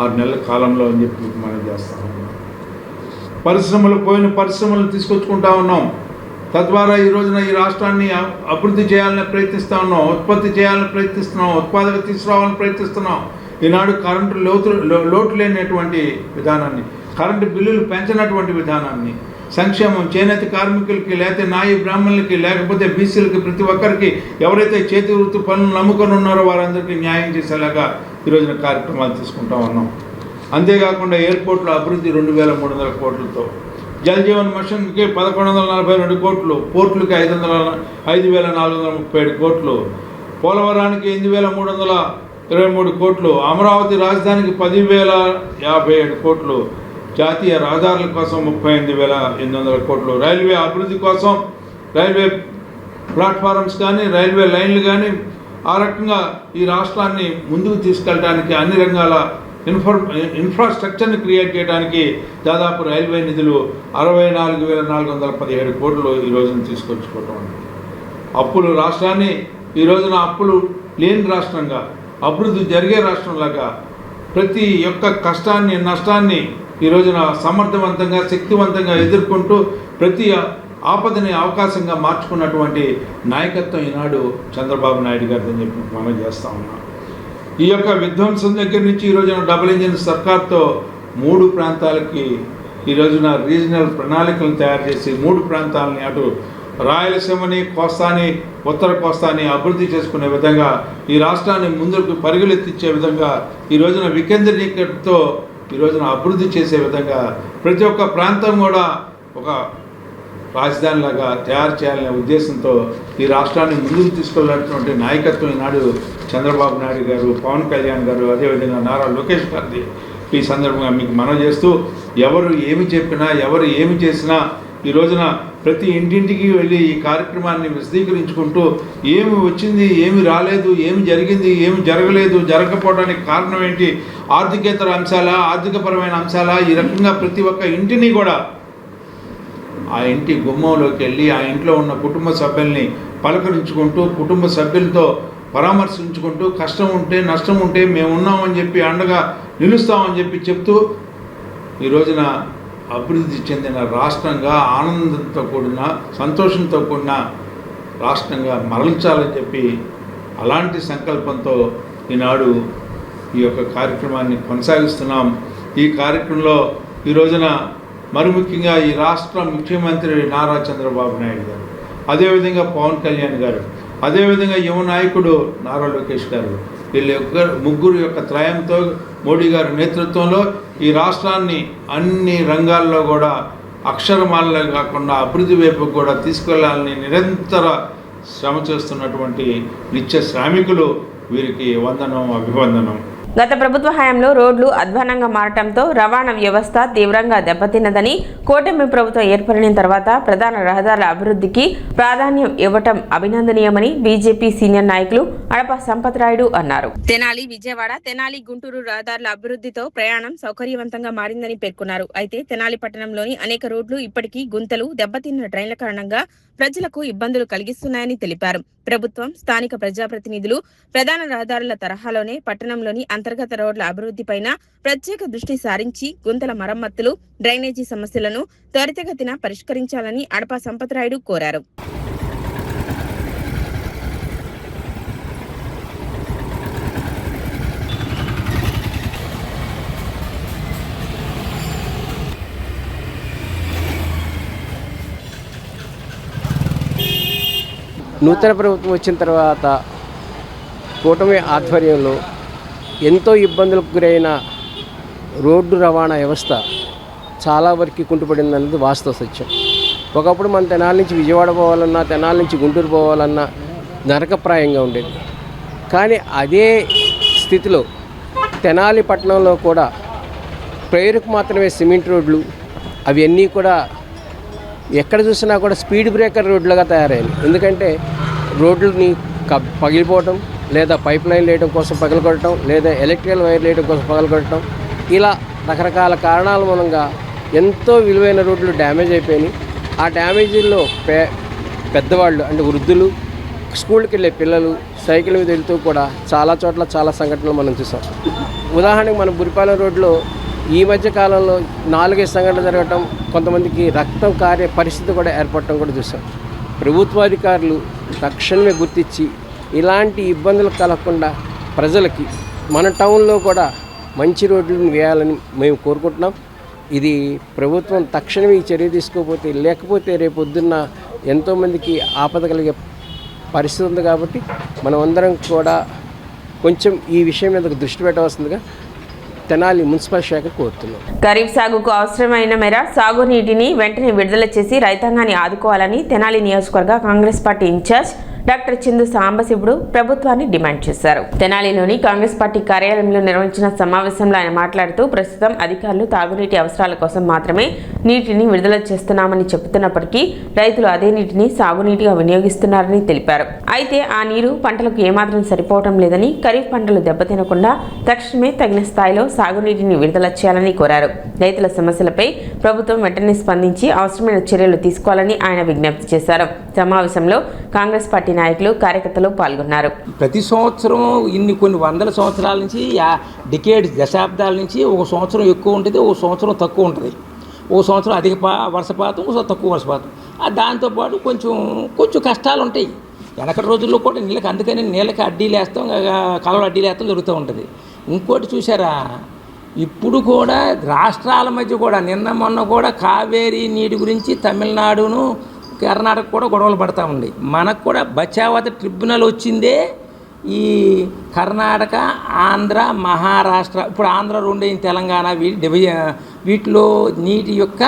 6 నెలల కాలంలో అని చెప్పి మనం చేస్తా ఉన్నాం. పరిశ్రమలు తీసుకొచ్చుకుంటా ఉన్నాం. తద్వారా ఈ రోజున ఈ రాష్ట్రాన్ని అభివృద్ధి చేయాలని ప్రయత్నిస్తూ ఉన్నాం, ఉత్పత్తి చేయాలని ప్రయత్నిస్తున్నాం, ఉత్పాదక తీసుకురావాలని ప్రయత్నిస్తున్నాం. ఈనాడు కరెంటు లోటు లేనటువంటి విధానాన్ని, కరెంటు బిల్లులు పెంచినటువంటి విధానాన్ని, సంక్షేమం చేనేత కార్మికులకి, లేకపోతే నాయి బ్రాహ్మణులకి, లేకపోతే బీసీలకి, ప్రతి ఒక్కరికి ఎవరైతే చేతి వృత్తి పనులు నమ్ముకొని ఉన్నారో వారందరికీ న్యాయం చేసేలాగా ఈరోజున కార్యక్రమాలు తీసుకుంటా ఉన్నాం. అంతేకాకుండా ఎయిర్పోర్ట్ల అభివృద్ధి 2,300 కోట్లతో, జల్ జీవన్ మిషన్కి 1,142 కోట్లు, పోర్టులకి 5,437 కోట్లు, పోలవరానికి 8,323 కోట్లు, అమరావతి రాజధానికి 10,057 కోట్లు, జాతీయ రహదారుల కోసం 38,800 కోట్లు, రైల్వే అభివృద్ధి కోసం రైల్వే ప్లాట్ఫారమ్స్ కానీ రైల్వే లైన్లు కానీ ఆ రకంగా ఈ రాష్ట్రాన్ని ముందుకు తీసుకెళ్ళడానికి అన్ని రంగాల ఇన్ఫ్రాస్ట్రక్చర్ని క్రియేట్ చేయడానికి దాదాపు రైల్వే నిధులు 64,417 కోట్లు ఈ రోజున తీసుకొచ్చుకోవటం. అప్పులు రాష్ట్రాన్ని ఈ రోజున అప్పులు లేని రాష్ట్రంగా, అభివృద్ధి జరిగే రాష్ట్రంలాగా ప్రతి ఒక్క కష్టాన్ని నష్టాన్ని ఈ రోజున సమర్థవంతంగా శక్తివంతంగా ఎదుర్కొంటూ ప్రతి ఆపదని అవకాశంగా మార్చుకున్నటువంటి నాయకత్వం ఈనాడు చంద్రబాబు నాయుడు గారిని చెప్పి మనం చేస్తూ ఉన్నాం. ఈ యొక్క విధ్వంసం దగ్గర నుంచి ఈ రోజున డబుల్ ఇంజిన్ సర్కార్తో 3 ప్రాంతాలకి ఈ రోజున రీజనల్ ప్రణాళికలను తయారు చేసి 3 ప్రాంతాలని అటు రాయలసీమని, కోస్తాని, ఉత్తర కోస్తాని అభివృద్ధి చేసుకునే విధంగా ఈ రాష్ట్రాన్ని ముందుకు పరుగులెత్తించే విధంగా ఈ రోజున వికేంద్రీకరణతో ఈ రోజున అభివృద్ధి చేసే విధంగా ప్రతి ఒక్క ప్రాంతం కూడా ఒక రాజధానిలాగా తయారు చేయాలనే ఉద్దేశంతో ఈ రాష్ట్రాన్ని ముందుకు తీసుకెళ్ళినటువంటి నాయకత్వం ఈనాడు చంద్రబాబు నాయుడు గారు, పవన్ కళ్యాణ్ గారు, అదేవిధంగా నారా లోకేష్ గారిది ఈ సందర్భంగా మీకు మనవి చేస్తూ, ఎవరు ఏమి చెప్పినా ఎవరు ఏమి చేసినా ఈ రోజున ప్రతి ఇంటింటికి వెళ్ళి ఈ కార్యక్రమాన్ని విశదీకరించుకుంటూ ఏమి వచ్చింది, ఏమి రాలేదు, ఏమి జరిగింది, ఏమి జరగలేదు, జరగకపోవడానికి కారణం ఏంటి, ఆర్థికేతర అంశాలా, ఆర్థికపరమైన అంశాలా, ఈ రకంగా ప్రతి ఒక్క ఇంటిని కూడా ఆ ఇంటి గుమ్మంలోకి వెళ్ళి ఆ ఇంట్లో ఉన్న కుటుంబ సభ్యుల్ని పలకరించుకుంటూ కుటుంబ సభ్యులతో పరామర్శించుకుంటూ కష్టం ఉంటే నష్టం ఉంటే మేము ఉన్నామని చెప్పి అండగా నిలుస్తామని చెప్పి చెప్తూ ఈ రోజున అభివృద్ధి చెందిన రాష్ట్రంగా ఆనందంతో కూడిన సంతోషంతో కూడిన రాష్ట్రంగా మరల్చాలని చెప్పి అలాంటి సంకల్పంతో ఈనాడు ఈ యొక్క కార్యక్రమాన్ని కొనసాగిస్తున్నాం. ఈ కార్యక్రమంలో ఈ రోజున మరి ముఖ్యంగా ఈ రాష్ట్ర ముఖ్యమంత్రి నారా చంద్రబాబు నాయుడు గారు, అదేవిధంగా పవన్ కళ్యాణ్ గారు, అదేవిధంగా యువ నాయకుడు నారా లోకేష్ గారు, ముగ్గురు యొక్క త్రయంతో మోడీ గారి నేతృత్వంలో ఈ రాష్ట్రాన్ని అన్ని రంగాల్లో కూడా అక్షరమాలే కాకుండా అభివృద్ధి వైపు కూడా తీసుకెళ్లాలని నిరంతర శ్రమ చేస్తున్నటువంటి నిత్య శ్రామికులు వీరికి వందనం, అభివందనం. గత ప్రభుత్వ హయాంలో రోడ్లు అధ్వానంగా మారటంతో రవాణా వ్యవస్థ తీవ్రంగా దెబ్బతిన్నదని, కూటమి ప్రభుత్వం ఏర్పడిన తర్వాత ప్రధాన రహదారుల అభివృద్ధికి ప్రాధాన్యం ఇవ్వటం అభినందనీయమని బీజేపీ సీనియర్ నాయకులు అడప సంపత్ రాయుడు అన్నారు. తెనాలి విజయవాడ, తెనాలి గుంటూరు రహదారుల అభివృద్ధితో ప్రయాణం సౌకర్యవంతంగా మారిందని పేర్కొన్నారు. అయితే తెనాలి పట్టణంలోని అనేక రోడ్లు ఇప్పటికీ గుంతలు, దెబ్బతిన్న డ్రైన్ల కారణంగా ప్రజలకు ఇబ్బందులు కలిగిస్తున్నాయని తెలిపారు. ప్రభుత్వం, స్థానిక ప్రజాప్రతినిధులు ప్రధాన రహదారుల తరహాలోనే పట్టణంలోని అంతర్గత రోడ్ల అభివృద్ధిపైన ప్రత్యేక దృష్టి సారించి గుంతల మరమ్మతులు, డ్రైనేజీ సమస్యలను త్వరితగతిన పరిష్కరించాలని అడప సంపత్ రాయుడు కోరారు. నూతన ప్రభుత్వం వచ్చిన తర్వాత కూటమి ఆధ్వర్యంలో ఎంతో ఇబ్బందులకు గురైన రోడ్డు రవాణా వ్యవస్థ చాలా వరకు కుంటుపడింది అనేది వాస్తవ సత్యం. ఒకప్పుడు మన తెనాలి నుంచి విజయవాడ పోవాలన్నా, తెనాలి నుంచి గుంటూరు పోవాలన్నా నరకప్రాయంగా ఉండేది. కానీ అదే స్థితిలో తెనాలి పట్టణంలో కూడా ప్రేరుకు మాత్రమే సిమెంట్ రోడ్లు అవన్నీ కూడా ఎక్కడ చూసినా కూడా స్పీడ్ బ్రేకర్ రోడ్లుగా తయారయ్యాయి. ఎందుకంటే రోడ్లని పగిలిపోవటం, లేదా పైప్ లైన్ వేయడం కోసం పగలగొట్టడం, లేదా ఎలక్ట్రికల్ వైర్ వేయడం కోసం పగలగొట్టడం, ఇలా రకరకాల కారణాల మూలంగా ఎంతో విలువైన రోడ్లు డ్యామేజ్ అయిపోయినాయి. ఆ డ్యామేజీల్లో పెద్దవాళ్ళు అంటే వృద్ధులు, స్కూల్కి వెళ్ళే పిల్లలు సైకిల్ మీద వెళ్తూ కూడా చాలా చోట్ల చాలా సంఘటనలు మనం చూసాం. ఉదాహరణకు మనం బురిపాలెం రోడ్లో ఈ మధ్య కాలంలో 4-5 సంఘటనలు జరగటం, కొంతమందికి రక్తం కారే పరిస్థితి కూడా ఏర్పడటం కూడా చూసాం. ప్రభుత్వాధికారులు తక్షణమే గుర్తించి ఇలాంటి ఇబ్బందులు కలగకుండా ప్రజలకి మన టౌన్లో కూడా మంచి రోడ్లను వేయాలని మేము కోరుకుంటున్నాం. ఇది ప్రభుత్వం తక్షణమే ఈ చర్య తీసుకోకపోతే, లేకపోతే రేపొద్దున్న ఎంతోమందికి ఆపద కలిగే పరిస్థితి ఉంది. కాబట్టి మనం అందరం కూడా కొంచెం ఈ విషయం మీద దృష్టి పెట్టవలసిందిగా తెనాలి మున్సిపల్ శాఖ కోరుతున్నాం. ఖరీఫ్ సాగుకు అవసరమైన మేర సాగునీటిని వెంటనే విడుదల చేసి రైతాంగాన్ని ఆదుకోవాలని తెనాలి నియోజకవర్గ కాంగ్రెస్ పార్టీ ఇన్ఛార్జ్ డాక్టర్ చిందు సాంబశివుడు ప్రభుత్వాన్ని డిమాండ్ చేశారు. తెనాలిలోని కాంగ్రెస్ పార్టీ కార్యాలయంలో నిర్వహించిన సమావేశంలో ఆయన మాట్లాడుతూ, ప్రస్తుతం అధికారులు తాగునీటి అవసరాల కోసం మాత్రమే నీటిని విడుదల చేస్తున్నామని చెబుతున్నప్పటికీ రైతులు అదే నీటిని సాగునీటిగా వినియోగిస్తున్నారని తెలిపారు. అయితే ఆ నీరు పంటలకు ఏమాత్రం సరిపోవటం లేదని, ఖరీఫ్ పంటలు దెబ్బతినకుండా తక్షణమే తగిన స్థాయిలో సాగునీటిని విడుదల చేయాలని కోరారు. రైతుల సమస్యలపై ప్రభుత్వం వెంటనే స్పందించి అవసరమైన చర్యలు తీసుకోవాలని ఆయన విజ్ఞప్తి చేశారు. సమావేశంలో కాంగ్రెస్ పార్టీ నాయకులు, కార్యకర్తలు పాల్గొన్నారు. ప్రతి సంవత్సరం కొన్ని వందల సంవత్సరాల నుంచి, డికేడ్స్ దశాబ్దాల నుంచి ఒక సంవత్సరం ఎక్కువ ఉంటుంది, ఒక సంవత్సరం తక్కువ ఉంటుంది. ఒక సంవత్సరం అధిక వర్షపాతం, ఒక తక్కువ వర్షపాతం. దాంతోపాటు కొంచెం కష్టాలు ఉంటాయి. వెనకటి రోజుల్లో కూడా అందుకని నీళ్ళకి అడ్డీలు వేస్తాం, కాలువలు అడ్డీలు వేస్తాం జరుగుతూ ఉంటుంది. ఇంకోటి చూసారా, ఇప్పుడు కూడా రాష్ట్రాల మధ్య కూడా మొన్న కూడా కావేరీ నీటి గురించి తమిళనాడును కర్ణాటక కూడా గొడవలు పడతా ఉంది. మనకు కూడా బచావత ట్రిబ్యునల్ వచ్చిందే ఈ కర్ణాటక, ఆంధ్ర, మహారాష్ట్ర. ఇప్పుడు ఆంధ్ర 2 తెలంగాణ వీటిలో నీటి యొక్క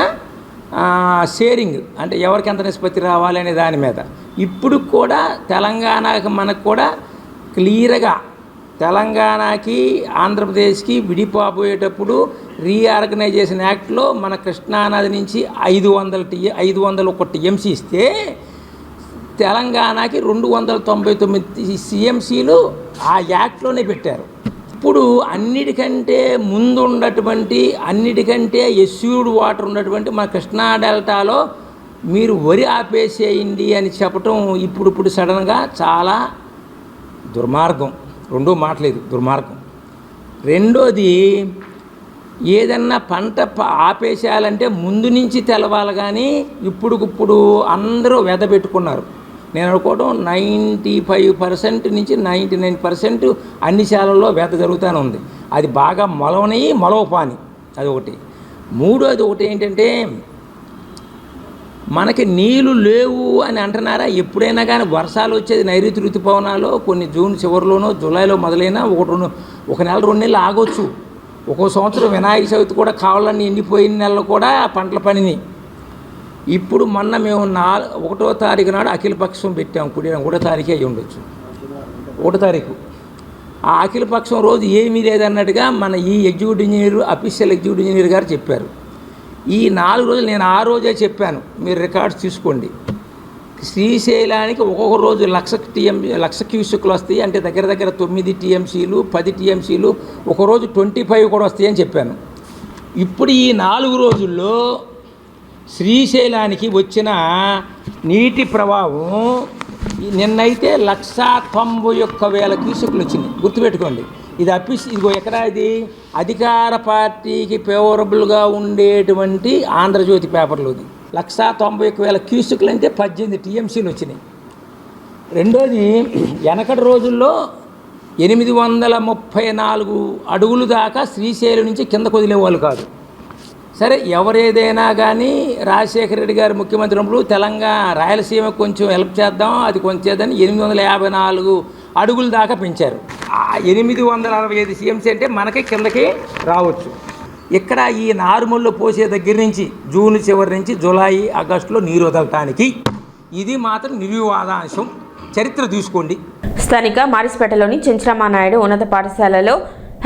షేరింగ్ అంటే ఎవరికి ఎంత నిష్పత్తి రావాలి అనే దాని మీద ఇప్పుడు కూడా తెలంగాణకి మనకు కూడా క్లియర్గా తెలంగాణకి ఆంధ్రప్రదేశ్కి విడిపోయేటప్పుడు రీఆర్గనైజేషన్ యాక్ట్లో మన కృష్ణానది నుంచి 501 టీఎంసీ ఇస్తే తెలంగాణకి 299 సిఎంసీలు ఆ యాక్ట్లోనే పెట్టారు. ఇప్పుడు అన్నిటికంటే ముందున్నటువంటి, అన్నిటికంటే ఎస్యూర్డ్ వాటర్ ఉన్నటువంటి మన కృష్ణా డెల్టాలో మీరు వరి ఆపేసేయండి అని చెప్పటం ఇప్పుడు సడన్గా చాలా దుర్మార్గం. రెండో మాటలేదు, దుర్మార్గం. రెండోది, ఏదన్నా పంట ఆపేసేయాలంటే ముందు నుంచి తెలవాలి, కానీ ఇప్పుడు అందరూ వెదబెట్టుకున్నారు. నేను అనుకోవడం 95% నుంచి 99% అన్ని శాలల్లో వెద జరుగుతూనే ఉంది. అది బాగా మొలవపాని అది ఒకటి. మూడోది ఒకటి ఏంటంటే, మనకి నీళ్ళు లేవు అని అంటున్నారా? ఎప్పుడైనా కానీ వర్షాలు వచ్చేది నైరుతి ఋతుపవనాలు కొన్ని జూన్ చివరిలోనో జూలైలో మొదలైనా ఒక నెల 2 నెలలు ఆగొచ్చు. ఒక్కో సంవత్సరం వినాయక చవితి కూడా కావాలని ఎండిపోయిన నెలలు కూడా పంటల పనిని. ఇప్పుడు మొన్న మేము 1వ తారీఖు నాడు అఖిలపక్షం పెట్టాము. 1వ తారీఖే అయ్యి ఉండొచ్చు, 1వ తారీఖు. ఆ అఖిలపక్షం రోజు ఏమీ లేదన్నట్టుగా మన ఈ executive engineer, official executive engineer గారు చెప్పారు. ఈ 4 రోజులు నేను ఆ రోజే చెప్పాను, మీరు రికార్డ్స్ తీసుకోండి. శ్రీశైలానికి ఒక్కొక్క రోజు 1,00,000 క్యూసెక్లు వస్తాయి, అంటే దగ్గర 9 టీఎంసీలు 10 టీఎంసీలు, ఒకరోజు 25 కూడా వస్తాయని చెప్పాను. ఇప్పుడు ఈ 4 రోజుల్లో శ్రీశైలానికి వచ్చిన నీటి ప్రవాహం నిన్నైతే 191,000 క్యూసెక్లు వచ్చినాయి. గుర్తుపెట్టుకోండి. ఇదిగో ఎక్కడ ఇది అధికార పార్టీకి ఫేవరబుల్గా ఉండేటువంటి ఆంధ్రజ్యోతి పేపర్లోది 191,000 క్యూసెక్లు అంటే 18 టీఎంసీలు వచ్చినాయి. రెండోది, వెనకటి రోజుల్లో 834 అడుగులు దాకా శ్రీశైలం నుంచి కిందకు వదిలేవాళ్ళు కాదు. సరే, ఎవరేదైనా కానీ రాజశేఖర రెడ్డి గారు ముఖ్యమంత్రి ఉన్నప్పుడు తెలంగాణ రాయలసీమకు కొంచెం హెల్ప్ చేద్దాం, అది కొంచెం చేద్దాం 854 అడుగుల దాకా పెంచారు. 865 టీఎంసీ అంటే మనకి కిందకి రావచ్చు. ఇక్కడ ఈ నార్మల్లో పోసే దగ్గర నుంచి జూన్ చివరి నుంచి జూలై ఆగస్టులో నీరు వదలటానికి ఇది మాత్రం నిర్వివాదాంశం. చరిత్ర తీసుకోండి. స్థానిక మారిస్పేటలోని చెంచరామానాయుడు ఉన్నత పాఠశాలలో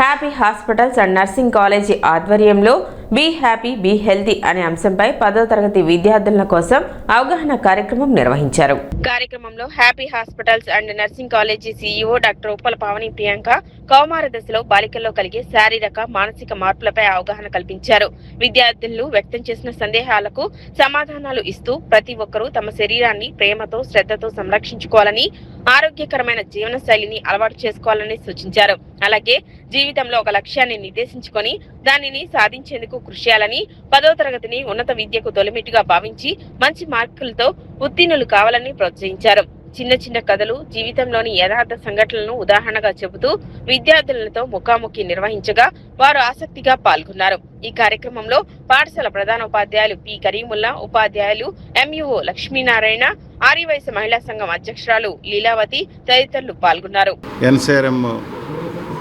happy hospitals and nursing college ఆధ్వర్యంలో బీ హ్యాపీ బీ హెల్తీ అనే అంశంపై 10వ తరగతి విద్యార్థుల కోసం అవగాహన కార్యక్రమం నిర్వహించారు. కార్యక్రమంలో happy hospitals and nursing college CEO doctor Uppala Pavani Priyanka కౌమార దశలో బాలికల్లో కలిగే శారీరక మానసిక మార్పులపై అవగాహన కల్పించారు. విద్యార్థులు వ్యక్తం చేసిన సందేహాలకు సమాధానాలు ఇస్తూ ప్రతి ఒక్కరూ తమ శరీరాన్ని ప్రేమతో శ్రద్ధతో సంరక్షించుకోవాలని, ఆరోగ్యకరమైన జీవన శైలిని అలవాటు చేసుకోవాలని సూచించారు. అలాగే జీవితంలో ఒక లక్ష్యాన్ని నిర్దేశించుకొని దానిని సాధించేందుకు కృషి చేయాలని, 10వ తరగతిని ఉన్నత విద్యకు తొలిమెట్టుగా భావించి మంచి మార్కులతో ఉత్తీర్ణులు కావాలని ప్రోత్సహించారు. చిన్న కథలు, జీవితంలోని యథార్థ సంఘటనలను ఉదాహరణగా చెబుతూ విద్యార్థులతో ముఖాముఖి నిర్వహించగా వారు ఆసక్తిగా పాల్గొన్నారు. ఈ కార్యక్రమంలో పాఠశాల ప్రధానోపాధ్యాయులు పి కరీముల్లా, ఉపాధ్యాయులు ఎంయుఓ లక్ష్మీనారాయణ, ఆర్యవైశ్య మహిళా సంఘం అధ్యక్షురాలు లీలావతి తదితరులు పాల్గొన్నారు. ఎన్సీఆర్ఎం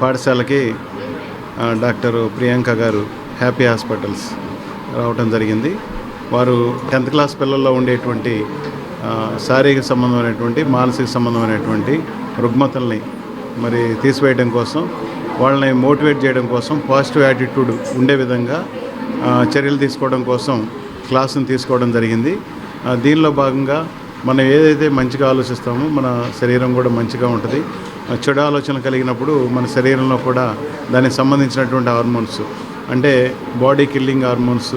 పాఠశాలకి డాక్టర్ ప్రియాంక గారు హ్యాపీ హాస్పిటల్స్ రావటం జరిగింది. వారు 10th క్లాస్ పిల్లల్లో ఉండేటువంటి శారీరక సంబంధమైనటువంటి మానసిక సంబంధమైనటువంటి రుగ్మతల్ని మరి తీసివేయడం కోసం, వాళ్ళని మోటివేట్ చేయడం కోసం, పాజిటివ్ యాటిట్యూడ్ ఉండే విధంగా చర్యలు తీసుకోవడం కోసం క్లాసును తీసుకోవడం జరిగింది. దీనిలో భాగంగా మనం ఏదైతే మంచిగా ఆలోచిస్తామో మన శరీరం కూడా మంచిగా ఉంటుంది. చెడు ఆలోచనలు కలిగినప్పుడు మన శరీరంలో కూడా దానికి సంబంధించినటువంటి హార్మోన్స్, అంటే బాడీ కిల్లింగ్ హార్మోన్స్,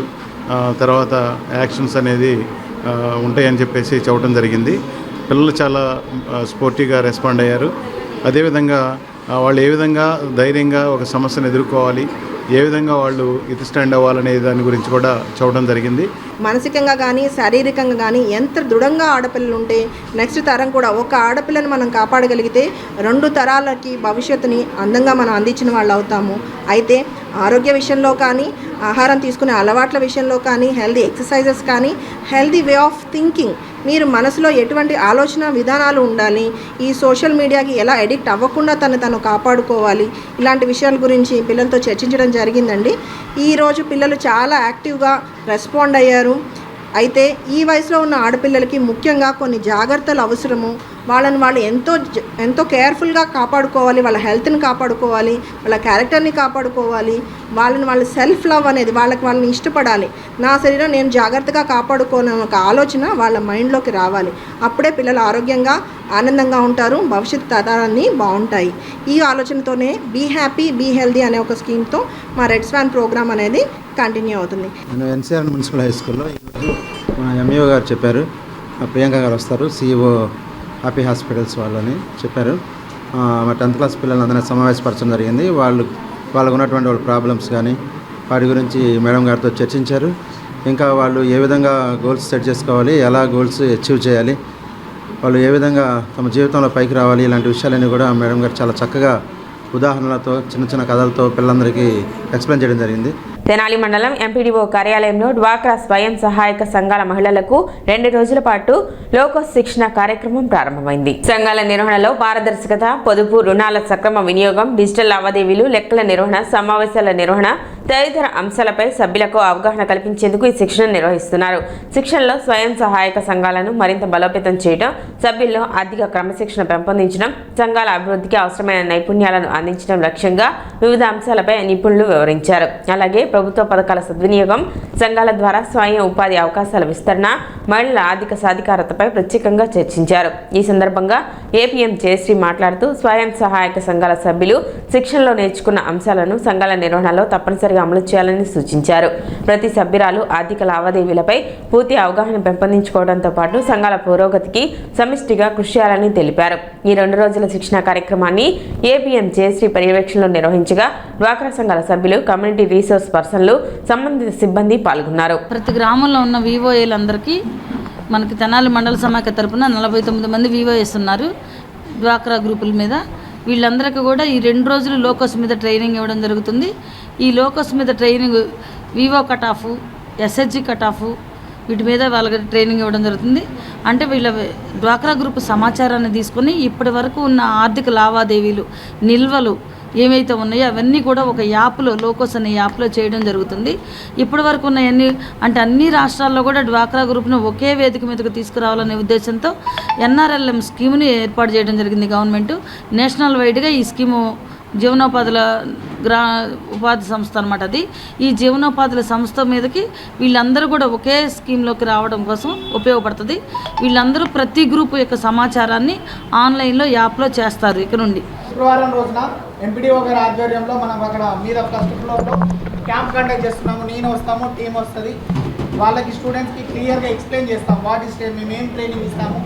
తర్వాత యాక్షన్స్ అనేది ఉంటాయని చెప్పేసి చెప్పడం జరిగింది. పిల్లలు చాలా స్పోర్టివ్గా రెస్పాండ్ అయ్యారు. అదేవిధంగా వాళ్ళు ఏ విధంగా ధైర్యంగా ఒక సమస్యను ఎదుర్కోవాలి, ఏ విధంగా వాళ్ళు స్టాండ్ అవ్వాలనే దాని గురించి కూడా చెప్పడం జరిగింది. మానసికంగా కానీ శారీరకంగా కానీ ఎంత దృఢంగా ఆడపిల్లలు ఉంటే నెక్స్ట్ తరం కూడా, ఒక ఆడపిల్లని మనం కాపాడగలిగితే 2 తరాలకి భవిష్యత్తుని అందంగా మనం అందించిన వాళ్ళు అవుతాము. అయితే ఆరోగ్య విషయంలో కానీ, ఆహారం తీసుకునే అలవాట్ల విషయంలో కానీ, హెల్దీ ఎక్సర్సైజెస్ కానీ, హెల్దీ వే ఆఫ్ థింకింగ్, మీరు మనసులో ఎటువంటి ఆలోచన విధానాలు ఉండాలి, ఈ సోషల్ మీడియాకి ఎలా ఎడిక్ట్ అవ్వకుండా తను కాపాడుకోవాలి, ఇలాంటి విషయాల గురించి పిల్లలతో చర్చించడం జరిగిందండి. ఈరోజు పిల్లలు చాలా యాక్టివ్గా రెస్పాండ్ అయ్యారు. అయితే ఈ వయసులో ఉన్న ఆడపిల్లలకి ముఖ్యంగా కొన్ని జాగ్రత్తలు అవసరము. వాళ్ళని వాళ్ళు ఎంతో కేర్ఫుల్గా కాపాడుకోవాలి, వాళ్ళ హెల్త్ని కాపాడుకోవాలి, వాళ్ళ క్యారెక్టర్ని కాపాడుకోవాలి, వాళ్ళు సెల్ఫ్ లవ్ అనేది వాళ్ళని ఇష్టపడాలి. నా శరీరం నేను జాగ్రత్తగా కాపాడుకోనే ఒక ఆలోచన వాళ్ళ మైండ్లోకి రావాలి. అప్పుడే పిల్లలు ఆరోగ్యంగా ఆనందంగా ఉంటారు, భవిష్యత్తు తరాలన్నీ బాగుంటాయి. ఈ ఆలోచనతోనే బీ హ్యాపీ బీ హెల్దీ అనే ఒక స్కీమ్తో మా రెడ్ స్వాన్ ప్రోగ్రామ్ అనేది కంటిన్యూ అవుతుంది. నేను ఎన్సీఆర్ మున్సిపల్ హై స్కూల్లో ఈరోజు మన ఎంఈఓ గారు చెప్పారు, ప్రియాంక గారు వస్తారు, సిఇఓ హ్యాపీ హాస్పిటల్స్ వాళ్ళని చెప్పారు. మా 10th క్లాస్ పిల్లలందరినీ సమావేశపరచడం జరిగింది. వాళ్ళకు ఉన్నటువంటి వాళ్ళ ప్రాబ్లమ్స్ కానీ వాటి గురించి మేడం గారితో చర్చించారు. ఇంకా వాళ్ళు ఏ విధంగా గోల్స్ సెట్ చేసుకోవాలి, ఎలా గోల్స్ అచీవ్ చేయాలి, వాళ్ళు ఏ విధంగా తమ జీవితంలో పైకి రావాలి, ఇలాంటి విషయాలన్నీ కూడా మేడం గారు చాలా చక్కగా ఉదాహరణలతో చిన్న చిన్న కథలతో పిల్లలందరికీ ఎక్స్ప్లెయిన్ చేయడం జరిగింది. తెనాలి మండలం ఎంపీడీఓ కార్యాలయంలో డ్వాక్రా స్వయం సహాయక సంఘాల మహిళలకు 2 రోజుల పాటు లోకోస్ శిక్షణ కార్యక్రమం ప్రారంభమైంది. సంఘాల నిర్వహణలో పారదర్శకత, పొదుపు, రుణాల సక్రమ వినియోగం, డిజిటల్ లావాదేవీలు, లెక్కల నిర్వహణ, సమావేశాల నిర్వహణ తదితర అంశాలపై సభ్యులకు అవగాహన కల్పించేందుకు ఈ శిక్షణ నిర్వహిస్తున్నారు. శిక్షణలో స్వయం సహాయక సంఘాలను మరింత బలోపేతం చేయడం, సభ్యుల్లో ఆర్థిక క్రమశిక్షణ పెంపొందించడం, సంఘాల అభివృద్ధికి అవసరమైన నైపుణ్యాలను అందించడం లక్ష్యంగా వివిధ అంశాలపై నిపుణులు వివరించారు. అలాగే ప్రభుత్వ పథకాల సద్వినియోగం, సంఘాల ద్వారా స్వయం ఉపాధి అవకాశాల విస్తరణ, మహిళల ఆర్థిక సాధికారతపై ప్రత్యేకంగా చర్చించారు. ఈ సందర్భంగా ఏపీఎం జయశ్రీ మాట్లాడుతూ స్వయం సహాయక సంఘాల సభ్యులు శిక్షణలో నేర్చుకున్న అంశాలను సంఘాల నిర్వహణలో తప్పనిసరిగా అమలు చేయాలని సూచించారు. ప్రతి సభ్యురాలు ఆర్థిక లావాదేవీలపై పూర్తి అవగాహన పెంపొందించుకోవడంతో పాటు సంఘాల పురోగతికి సమిష్టిగా కృషి చేయాలని తెలిపారు. ఈ 2 రోజుల శిక్షణ కార్యక్రమాన్ని ఏపీఎం జయశ్రీ పర్యవేక్షణలో నిర్వహించగా డ్వాక్రా సంఘాల సభ్యులు, కమ్యూనిటీ రీసోర్స్ పర్సన్లు, సంబంధిత సిబ్బంది పాల్గొన్నారు. ప్రతి గ్రామంలో ఉన్న వివోఏలందరికీ మనకి తెనాలి మండల సమాఖ్య తరపున 49 మంది వివోఎస్ ఉన్నారు డ్వాక్రా గ్రూపుల మీద. వీళ్ళందరికీ కూడా ఈ 2 రోజులు లోకోస్ మీద ట్రైనింగ్ ఇవ్వడం జరుగుతుంది. ఈ లోకోస్ మీద training Vivo cut off, SHG cut off, వీటి మీద వాళ్ళకి ట్రైనింగ్ ఇవ్వడం జరుగుతుంది. అంటే వీళ్ళ డ్వాక్రా గ్రూప్ సమాచారాన్ని తీసుకొని ఇప్పటి వరకు ఉన్న ఆర్థిక లావాదేవీలు, నిల్వలు ఏవైతే ఉన్నాయో అవన్నీ కూడా ఒక యాప్లో, లోకోస్ అనే యాప్లో చేయడం జరుగుతుంది. ఇప్పటి వరకు ఉన్న అన్ని రాష్ట్రాల్లో కూడా డ్వాక్రా గ్రూప్ను ఒకే వేదిక మీదకు తీసుకురావాలనే ఉద్దేశంతో ఎన్ఆర్ఎల్ఎం స్కీమ్ని ఏర్పాటు చేయడం జరిగింది గవర్నమెంట్. నేషనల్ వైడ్గా ఈ స్కీము జీవనోపాధుల ఉపాధి సంస్థ అనమాట. అది ఈ జీవనోపాధుల సంస్థ మీదకి వీళ్ళందరూ కూడా ఒకే స్కీమ్లోకి రావడం కోసం ఉపయోగపడుతుంది. వీళ్ళందరూ ప్రతి గ్రూప్ యొక్క సమాచారాన్ని ఆన్లైన్లో యాప్లో చేస్తారు. ఇక నుండి శుక్రవారం రోజున ఎంపీడీఓ గారి ఆధ్వర్యంలో మనం అక్కడ మీద ఫస్ట్ ఫ్లోర్లో క్యాంప్ కండక్ట్ చేస్తున్నాము. నేను వస్తాము, టీం వస్తుంది. వాళ్ళకి స్టూడెంట్స్కి క్లియర్గా ఎక్స్ప్లెయిన్ చేస్తాము. వాట్ ఈస్ మేము ఏం ట్రైనింగ్ ఇస్తాము,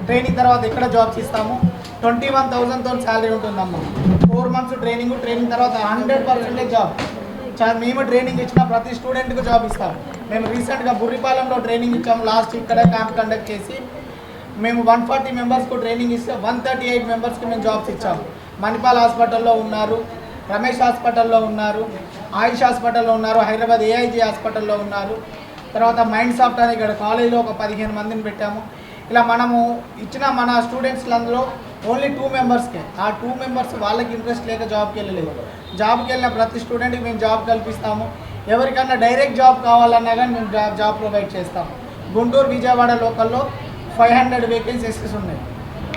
ట్రైనింగ్ తర్వాత ఎక్కడ జాబ్స్ ఇస్తాము. 21,000తో శాలరీ ఉంటుందమ్మా. 4 months ట్రైనింగ్ తర్వాత 100% జాబ్. మేము ట్రైనింగ్ ఇచ్చిన ప్రతి స్టూడెంట్కి జాబ్ ఇస్తాము. మేము రీసెంట్గా బుర్రిపాలెంలో ట్రైనింగ్ ఇచ్చాము. లాస్ట్ ఇక్కడ క్యాంప్ కండక్ట్ చేసి మేము 140 మెంబర్స్కు ట్రైనింగ్ ఇస్తే 138 మెంబర్స్కి మేము జాబ్స్ ఇచ్చాము. మణిపాల్ హాస్పిటల్లో ఉన్నారు, రమేష్ హాస్పిటల్లో ఉన్నారు, ఆయుష్ హాస్పిటల్లో ఉన్నారు, హైదరాబాద్ ఏఐజీ హాస్పిటల్లో ఉన్నారు. తర్వాత మైండ్ సాఫ్ట్ అని ఇక్కడ కాలేజీలో ఒక 15 మందిని పెట్టాము. ఇలా మనము ఇచ్చిన మన స్టూడెంట్స్లందరూ ఓన్లీ 2 మెంబర్స్కే. ఆ 2 మెంబర్స్ వాళ్ళకి ఇంట్రెస్ట్ లేక జాబ్కి వెళ్ళలేదు. జాబ్కి వెళ్ళిన ప్రతి స్టూడెంట్కి మేము జాబ్ కల్పిస్తాము. ఎవరికన్నా డైరెక్ట్ జాబ్ కావాలన్నా కానీ మేము జాబ్ ప్రొవైడ్ చేస్తాము. గుంటూరు, విజయవాడ లోకల్లో 500 వేకెన్సీస్ ఉన్నాయి.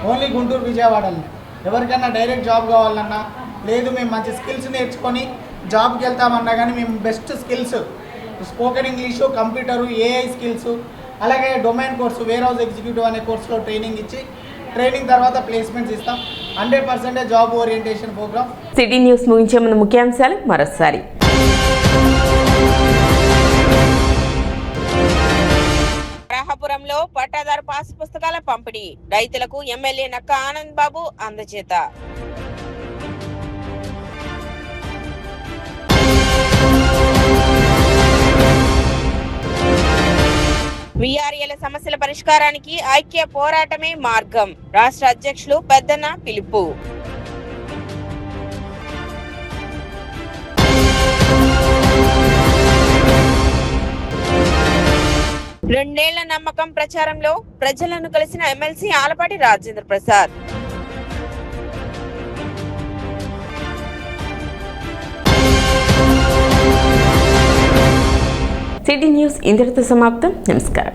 ఓన్లీ గుంటూరు, విజయవాడలో. ఎవరికైనా డైరెక్ట్ జాబ్ కావాలన్నా, లేదు మేము మంచి స్కిల్స్ నేర్చుకొని జాబ్కి వెళ్తామన్నా కానీ మేము best skills, spoken English, computer, AI skills, అలాగే domain course, warehouse executive అనే కోర్సులో ట్రైనింగ్ ఇచ్చి ట్రైనింగ్ తర్వాత ప్లేస్మెంట్స్ ఇస్తాం. 100% job orientation programme. City news ముగించే ముందు ముఖ్యాంశాలు మరోసారి. వరాహపురంలో పట్టాదారు పాస్ పుస్తకాల పంపిణీ, రైతులకు ఎమ్మెల్యే నక్క ఆనంద్ బాబు అందజేత. వీఆర్ఏల సమస్యల పరిష్కారానికి ఐక్య పోరాటమే మార్గం, రాష్ట్ర అధ్యక్షులు పెద్దన్న పిలుపు. 2 ఏళ్ల నమ్మకం ప్రచారంలో ప్రజలను కలిసిన MLC Alapati Rajendra Prasad. City news ఇంతటితో సమాప్తం. నమస్కారం.